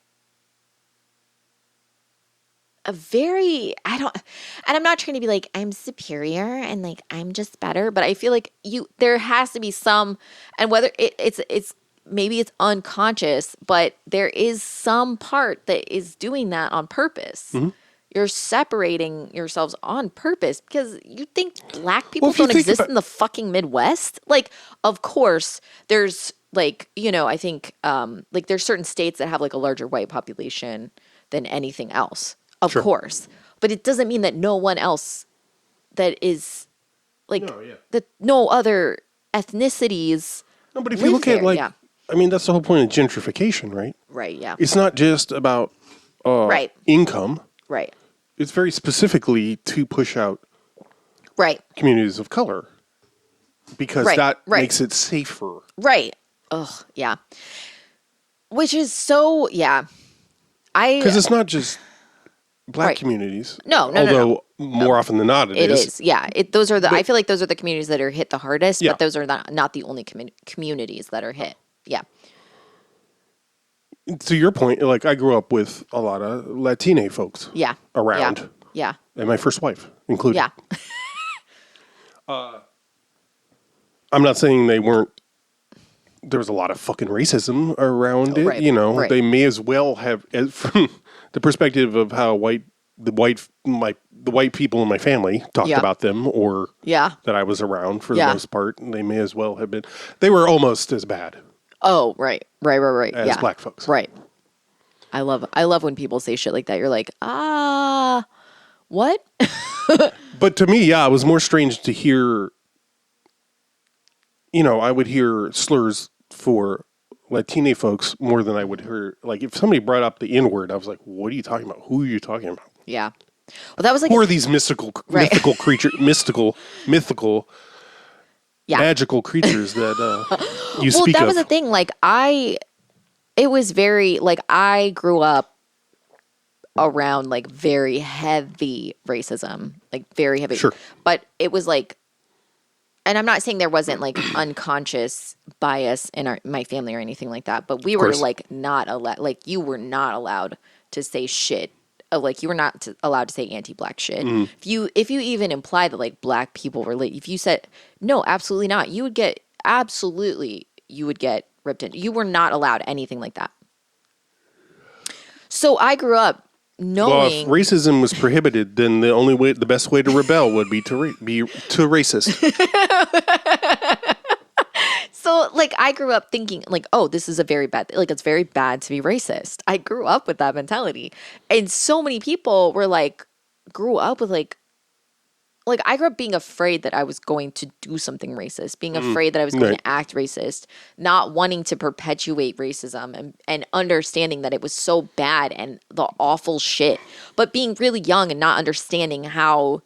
a very, and I'm not trying to be like, I'm superior and like, I'm just better, but I feel like there has to be some, and whether it's maybe it's unconscious, but there is some part that is doing that on purpose. Mm-hmm. You're separating yourselves on purpose because you think black people don't exist in the fucking Midwest. Like, of course, there's like, you know, I think, like there's certain states that have like a larger white population than anything else, of course. But it doesn't mean that no one else that is like, that no other ethnicities. No, but if you look at like, I mean, that's the whole point of gentrification, right? Right, yeah. It's not just about income. Right. It's very specifically to push out communities of color because that makes it safer. Right. Ugh, yeah. Which is so, because it's not just black communities. No. Although more often than not, it is. Yeah. Those are I feel like those are the communities that are hit the hardest, but those are not the only communities that are hit. Yeah. To your point, like I grew up with a lot of Latina folks. Around. Yeah. And my first wife included. Yeah. I'm not saying they weren't. There was a lot of fucking racism around it. You know, they may as well have, from the perspective of how the white people in my family talked about them, or that I was around for the most part. They may as well have been. They were almost as bad. Oh, right. As black folks. Right. I love when people say shit like that. You're like, what? But to me, it was more strange to hear. You know, I would hear slurs for Latina folks more than I would hear. Like, if somebody brought up the N-word, I was like, what are you talking about? Who are you talking about? Yeah. Well, that was like... Who are these mythical creatures, mythical, magical creatures that you speak of? Well, that was the thing. Like, it was very, like, I grew up around, like, very heavy racism. Like, very heavy. Sure. But it was, like... And I'm not saying there wasn't like unconscious bias in my family or anything like that, but we were like not allowed, like you were not allowed to say shit. Like you were not allowed to say anti-black shit. If you even implied that like black people were if you said, no, absolutely not, you would get ripped in. You were not allowed anything like that. So I grew up knowing. Well, if racism was prohibited, then the best way to rebel would be to be racist. So, like, I grew up thinking, like, oh, this is a very bad, like, it's very bad to be racist. I grew up with that mentality. And so many people were, like, grew up with, like, I grew up being afraid that I was going to do something racist, being afraid that I was going to act racist, not wanting to perpetuate racism and understanding that it was so bad and the awful shit, but being really young and not understanding how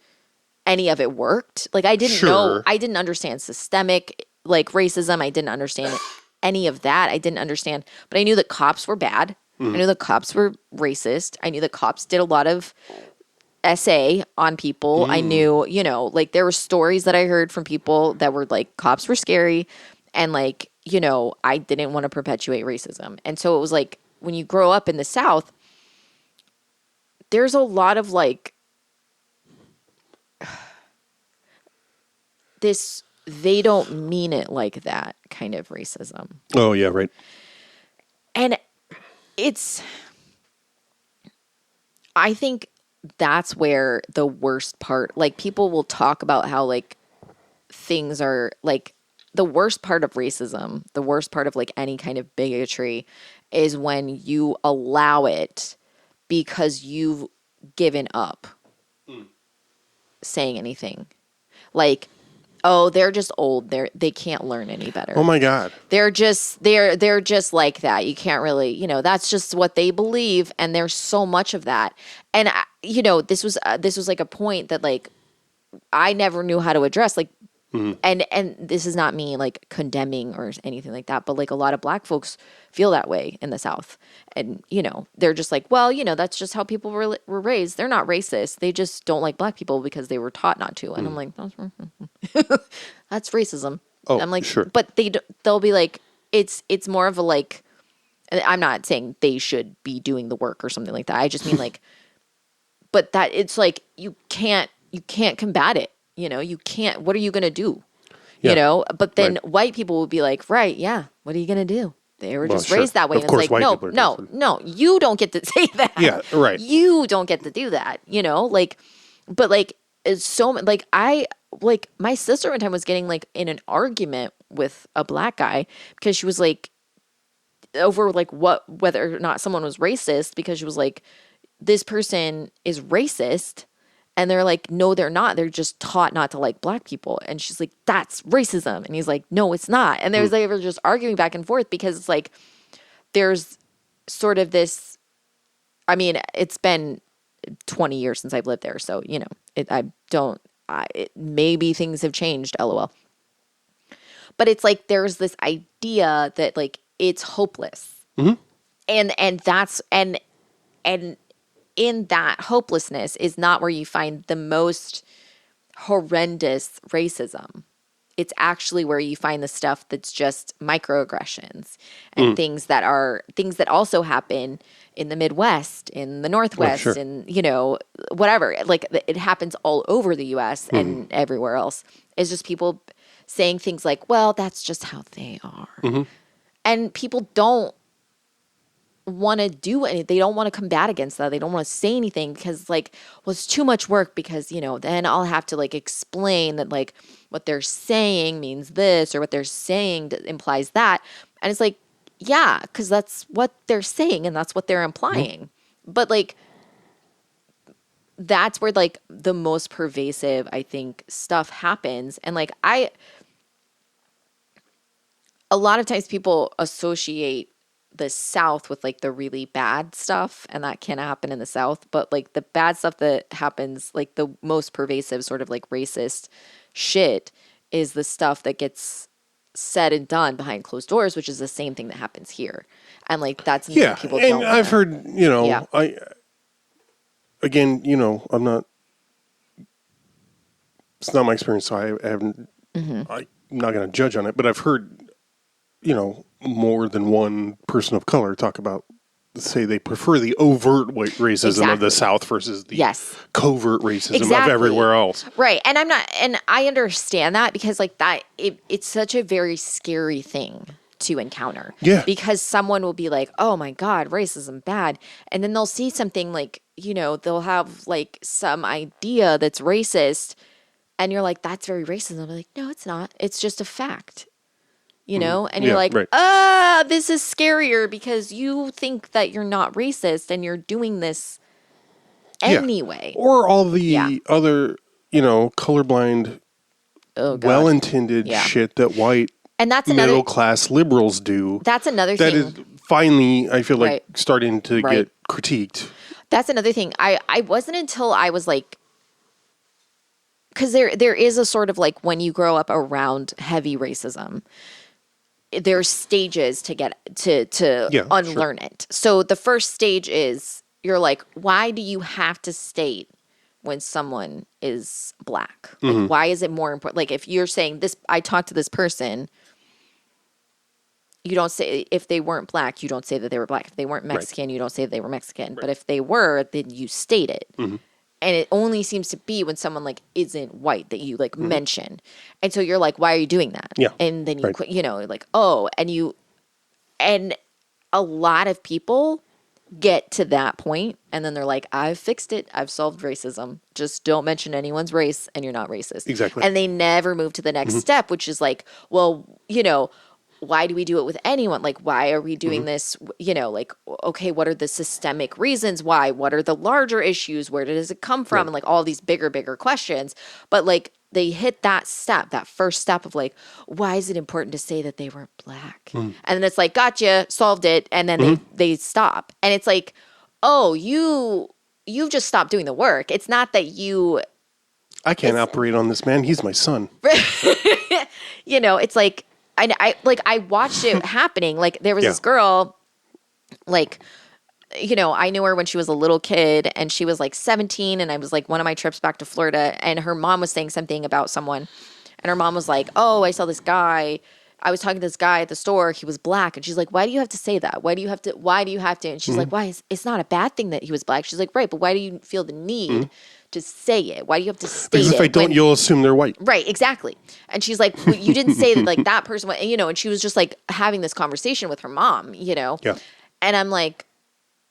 any of it worked. Like, I didn't know, I didn't understand systemic, like, racism. I didn't understand any of that. I didn't understand, but I knew that cops were bad. I knew that cops were racist. I knew that cops did a lot of SA on people. I knew, you know, like there were stories that I heard from people that were like cops were scary and like, you know, I didn't want to perpetuate racism. And so it was like when you grow up in the South, there's a lot of like this they don't mean it like that kind of racism. Oh yeah, right. And I think that's where the worst part, like people will talk about how like things are like the worst part of racism, the worst part of like any kind of bigotry is when you allow it because you've given up saying anything. Like, oh, they're just old. They can't learn any better. Oh my God. They're just like that. You can't really, you know, that's just what they believe. And there's so much of that. And you know, this was like a point that like I never knew how to address. Like, and this is not me like condemning or anything like that, but like a lot of black folks feel that way in the South. And, you know, they're just like, well, you know, that's just how people were raised. They're not racist. They just don't like black people because they were taught not to. And I'm like, that's racism. Oh, I'm like, sure. But they'll be like, it's more of a like, I'm not saying they should be doing the work or something like that. I just mean like, but that it's like, you can't combat it. You know, you can't, what are you going to do? Yeah. You know, but then white people will be like, right, yeah, what are you going to do? They were just raised that way. Of and course, it's like, no, you don't get to say that. Yeah, right. You don't get to do that, you know? Like, but like, it's so, like, my sister one time was getting like in an argument with a black guy because she was like, over like whether or not someone was racist, because she was like, this person is racist. And they're like, no, they're not. They're just taught not to like black people. And she's like, that's racism. And he's like, no, it's not. And they were just arguing back and forth because it's like, there's sort of this, I mean, it's been 20 years since I've lived there. So, you know, maybe things have changed, LOL. But it's like, there's this idea that like, it's hopeless. Mm-hmm. And in that hopelessness is not where you find the most horrendous racism. It's actually where you find the stuff that's just microaggressions and things that also happen in the Midwest, in the Northwest, and, you know, whatever. Like, it happens all over the U.S. and everywhere else. It's just people saying things like, well, that's just how they are. Mm-hmm. And people don't want to do anything. They don't want to combat against that. They don't want to say anything because, like, well, it's too much work because, you know, then I'll have to like explain that like what they're saying means this or what they're saying implies that. And it's like, yeah, because that's what they're saying and that's what they're implying. Mm-hmm. But like, that's where like the most pervasive, I think, stuff happens. And like, a lot of times people associate the South with like the really bad stuff, and that can happen in the South, but like the bad stuff that happens, like the most pervasive sort of like racist shit, is the stuff that gets said and done behind closed doors, which is the same thing that happens here. And like that's people don't. And I've heard, you know, again, you know, it's not my experience, so I haven't. Mm-hmm. I'm not going to judge on it, but I've heard, you know, more than one person of color talk about, say they prefer the overt white racism of the South versus the covert racism of everywhere else. Right. And I understand that because like that, it's such a very scary thing to encounter. Yeah. Because someone will be like, oh my God, racism bad. And then they'll see something like, you know, they'll have like some idea that's racist and you're like, that's very racist. I'm like, no, it's not. It's just a fact. You know, and you're like, this is scarier because you think that you're not racist and you're doing this anyway. Or all the other, you know, colorblind, well-intended shit that white and that's middle-class liberals do. That's another thing. That is finally, I feel like, starting to get critiqued. That's another thing. I wasn't until I was like, because there is a sort of like when you grow up around heavy racism, there's stages to get to unlearn it. So the first stage is you're like, why do you have to state when someone is black? Like, why is it more important? Like if you're saying this, I talked to this person, you don't say, if they weren't black, you don't say that they were black. If they weren't Mexican, you don't say that they were Mexican. But if they were, then you state it. Mm-hmm. And it only seems to be when someone like isn't white that you like mention. And so you're like, why are you doing that? Yeah. And then you quit, you know, like, oh, and a lot of people get to that point and then they're like, I've fixed it. I've solved racism. Just don't mention anyone's race and you're not racist. Exactly. And they never move to the next step, which is like, well, you know, why do we do it with anyone? Like, why are we doing this? You know, like, okay, what are the systemic reasons why? What are the larger issues? Where does it come from? And like all these bigger questions. But like they hit that first step of like, why is it important to say that they weren't black? And then it's like, gotcha, solved it. And then they stop. And it's like, oh, you've just stopped doing the work. It's not that I can't operate on this man. He's my son. You know, it's like, I watched it happening. Like there was this girl, like, you know, I knew her when she was a little kid and she was like 17 and I was like one of my trips back to Florida and her mom was saying something about someone and her mom was like, oh, I saw this guy. I was talking to this guy at the store. He was black. And she's like, why do you have to say that? Why do you have to? And she's like, why? It's not a bad thing that he was black. She's like, right. But why do you feel the need to say it? Why do you have to state it? Because if I don't, you'll assume they're white. Right, exactly. And she's like, well, you didn't say that like that person, you know, and she was just like having this conversation with her mom, you know? Yeah. And I'm like,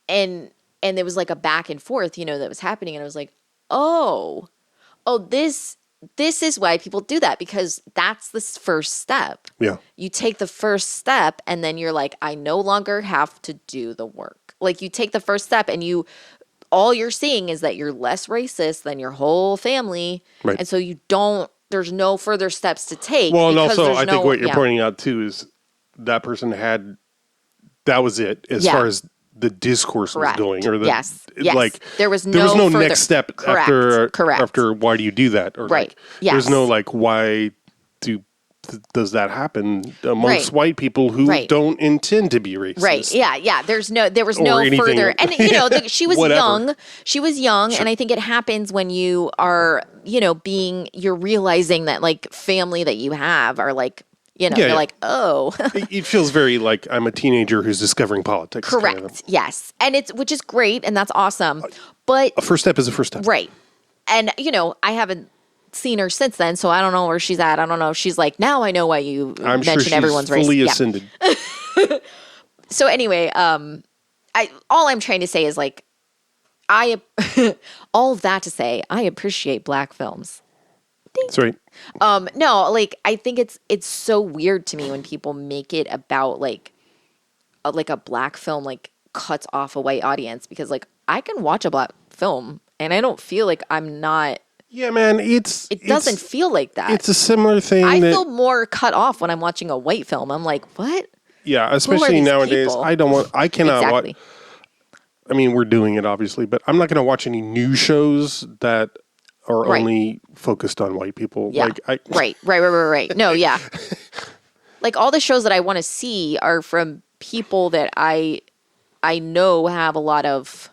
and there was like a back and forth, you know, that was happening. And I was like, oh, this this is why people do that, because that's the first step. Yeah. You take the first step and then you're like, I no longer have to do the work. Like you take the first step and all you're seeing is that you're less racist than your whole family. Right. And so there's no further steps to take. Well, and also I think what you're pointing out too is that person that was it as far as the discourse was going, or yes. like there was no further, next step after why do you do that, or right. Like, there's no like why does that happen amongst white people who don't intend to be racist, right? Yeah. There was no further, and she was young. She was young, sure. And I think it happens when you are you're realizing that like family that you have are like. You're like, oh. It feels very like I'm a teenager who's discovering politics. Correct. Kind of. Yes. And which is great. And that's awesome. But a first step is a first step. Right. And, I haven't seen her since then, so I don't know where she's at. I don't know if she's like, now I know why you mention everyone's race. I'm sure she's fully ascended. So anyway, all I'm trying to say is like, all of that to say, I appreciate black films. That's right. No, like I think it's so weird to me when people make it about like a black film like cuts off a white audience, because like I can watch a black film and I don't feel like I'm not. Yeah, man, it doesn't feel like that. It's a similar thing. I feel more cut off when I'm watching a white film. I'm like, what? Yeah, especially nowadays. People? I cannot exactly. watch. I mean, we're doing it obviously, but I'm not going to watch any new shows that are only focused on white people. Yeah. Like, right. No, yeah. Like all the shows that I want to see are from people that I know have a lot of.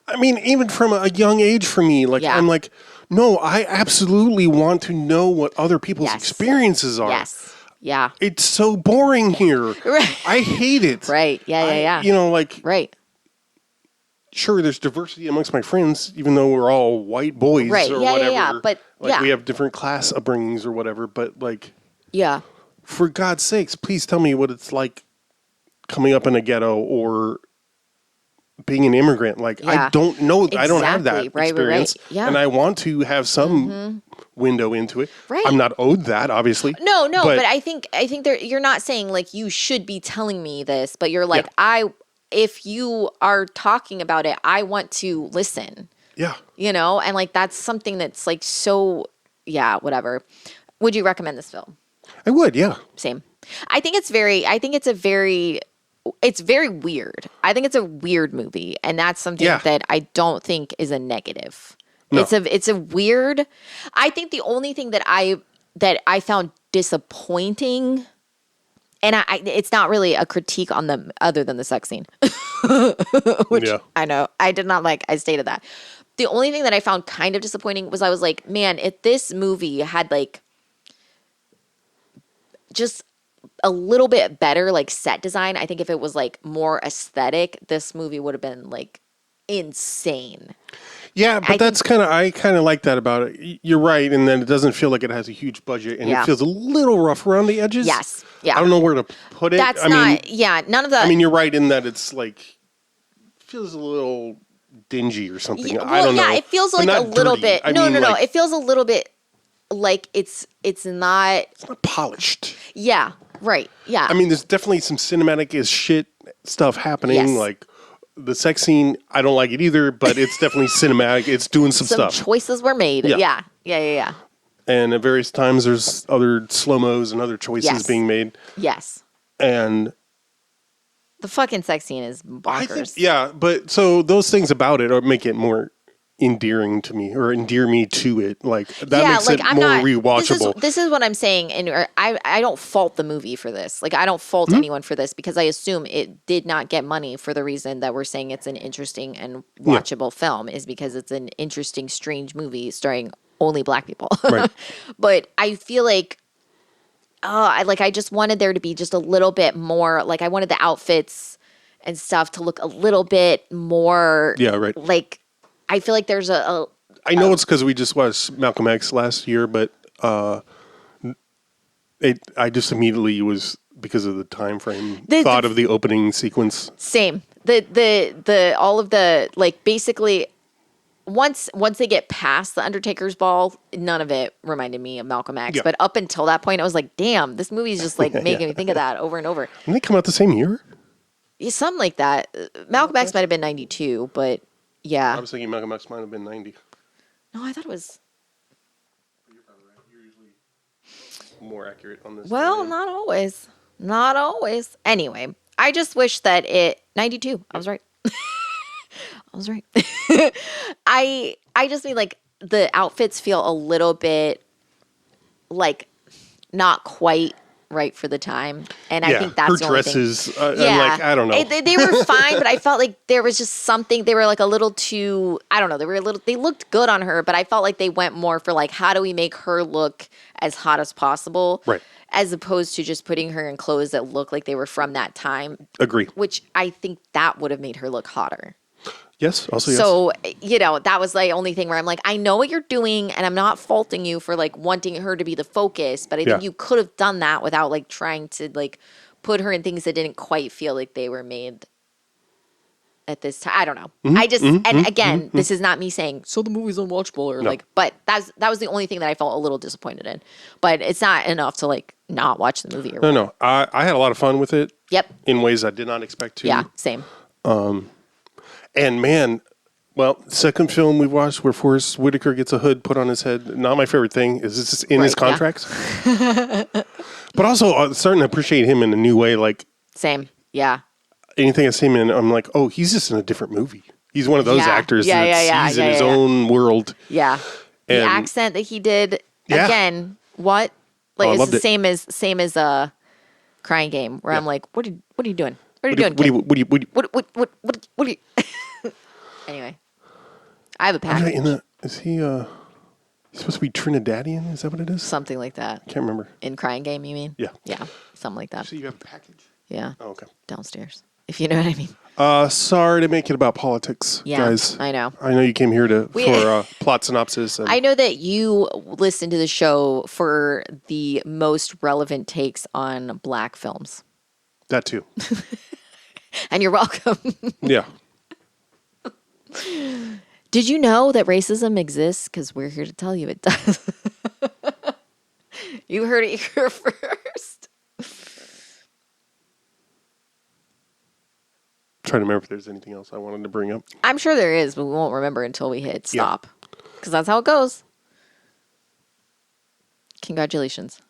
I mean, even from a young age for me, like I'm like, no, I absolutely want to know what other people's experiences are. Yes. Yeah. It's so boring here. Right. I hate it. Right. Yeah. Right. Sure, there's diversity amongst my friends, even though we're all white boys or whatever. Yeah. But we have different class upbringings or whatever. But like, for God's sakes, please tell me what it's like coming up in a ghetto or being an immigrant. Like, I don't know. Exactly. I don't have that experience. Right. Yeah. And I want to have some window into it. Right. I'm not owed that, obviously. No. But I think you're not saying like you should be telling me this, but you're like, if you are talking about it, I want to listen. Yeah. And like that's something that's like so, whatever. Would you recommend this film? I would, yeah. Same. I think it's very weird. I think it's a weird movie, and that's something that I don't think is a negative. No. It's a weird. I think the only thing that I found disappointing, and it's not really a critique on them other than the sex scene, which I know I did not like. I stated that. The only thing that I found kind of disappointing was I was like, man, if this movie had like just a little bit better like set design, I think if it was like more aesthetic, this movie would have been like insane. Yeah, but I kind of like that about it. You're right, and then it doesn't feel like it has a huge budget, and it feels a little rough around the edges. Yes, yeah. I don't know where to put it. That's none of the. I mean, you're right in that it's like feels a little dingy or something. I don't know. Yeah, it feels like a little bit. No. It feels a little bit like it's not. It's not polished. Yeah. Right. Yeah. I mean, there's definitely some cinematic as shit stuff happening. Yes. Like the sex scene, I don't like it either, but it's definitely cinematic. It's doing some stuff. Some choices were made. Yeah. And at various times, there's other slow-mos and other choices being made. Yes. And the fucking sex scene is bonkers. but so those things about it make it more endearing to me, or endear me to it. Like that makes it more rewatchable. This is what I'm saying, and I don't fault the movie for this. Like I don't fault anyone for this, because I assume it did not get money for the reason that we're saying it's an interesting and watchable film, is because it's an interesting, strange movie starring only black people. Right. But I feel like I just wanted there to be just a little bit more. Like I wanted the outfits and stuff to look a little bit more. Yeah. Right. Like. I feel like there's I know it's because we just watched Malcolm X last year, but I just immediately was, because of the time frame, thought of the opening sequence. Same. The all of the, like, basically once they get past the Undertaker's ball, none of it reminded me of Malcolm X. Yeah. But up until that point, I was like, damn, this movie's just like making me think of that over and over. Didn't they come out the same year? Yeah, something like that. Malcolm X might have been 92, but yeah. I was thinking Malcolm X might have been 90. No, I thought it was. You're probably right. You're usually more accurate on this. Well, not always. Not always. Anyway, I just wish that 92. I was right. I was right. I just mean like the outfits feel a little bit like not quite right for the time, and I think that's her the only thing. dresses. I'm like, I don't know. They were fine, but I felt like there was just something. They were like a little too. I don't know. They looked good on her, but I felt like they went more for like, how do we make her look as hot as possible, right? As opposed to just putting her in clothes that look like they were from that time. Agree. Which I think that would have made her look hotter. Yes, also yes. So, that was the only thing where I'm like, I know what you're doing, and I'm not faulting you for, like, wanting her to be the focus, but I think you could have done that without, like, trying to, like, put her in things that didn't quite feel like they were made at this time. I don't know. I just, again, this is not me saying, so the movie's unwatchable, or, like, but that was the only thing that I felt a little disappointed in. But it's not enough to, like, not watch the movie. Or No. I had a lot of fun with it. Yep. In ways I did not expect to. Yeah, same. And man, second film we watched where Forrest Whitaker gets a hood put on his head. Not my favorite thing. Is this in his contracts? Yeah. But also starting to appreciate him in a new way. Like same, yeah. Anything I see him in, I'm like, oh, he's just in a different movie. He's one of those actors that sees in his own world. Yeah, the accent that he did again. What? Like it's the same as Crying Game, where I'm like, what are you doing? What are you doing? What are you? Anyway, I have a package. Is he he's supposed to be Trinidadian? Is that what it is? Something like that. Can't remember. In Crying Game, you mean? Yeah. Yeah, something like that. So you have a package? Yeah. Oh, okay. Downstairs, if you know what I mean. Sorry to make it about politics, guys. I know. I know you came here for plot synopsis. And I know that you listen to the show for the most relevant takes on Black films. That too. And you're welcome. Yeah. Did you know that racism exists? Because we're here to tell you it does. You heard it here first. Trying to remember if there's anything else I wanted to bring up. I'm sure there is, but we won't remember until we hit stop. Because that's how it goes. Congratulations.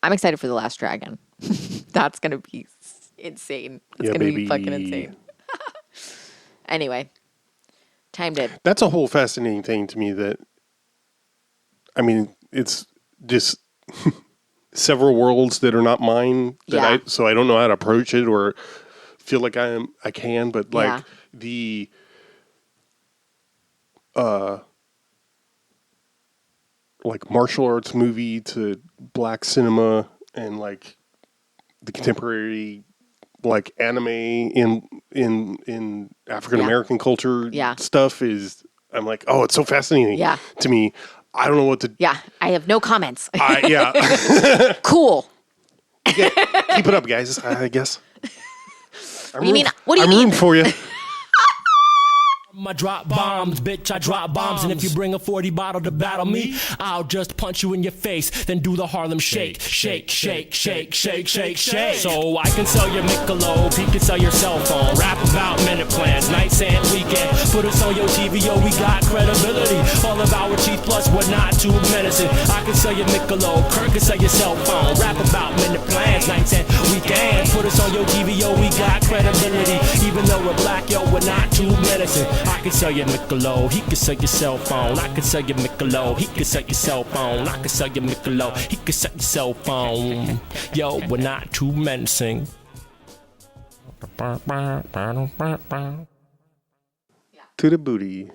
I'm excited for The Last Dragon. That's going to be insane. It's going to be fucking insane. Anyway, time to... That's a whole fascinating thing to me that... I mean, it's just several worlds that are not mine. So I don't know how to approach it or feel like I can, but like the... like martial arts movie to black cinema and like the contemporary like anime in African American culture stuff is I'm like, oh, it's so fascinating to me. I don't know what to I have no comments. Cool. Yeah, keep it up, guys, I guess. What do you mean? I'm rooting for you. I drop bombs, bitch, I drop bombs. And if you bring a 40 bottle to battle me, I'll just punch you in your face, then do the Harlem shake. Shake, shake, shake, shake, shake, shake. So I can sell your Michelob, he can sell your cell phone. Rap about minute plans, nights and weekend. Put us on your TV, yo, we got credibility. All of our cheap plus, we're not too menacing. I can sell your Michelob, Kirk can sell your cell phone. Rap about minute plans, nights and weekends. Put us on your TV, yo, we got credibility. Even though we're black, yo, we're not too menacing. I can sell your Michelob, he can sell your cell phone. I can sell your Michelob, he can sell your cell phone. I can sell your Michelob, he can sell your cell phone. Yo, we're not too menacing. To the booty.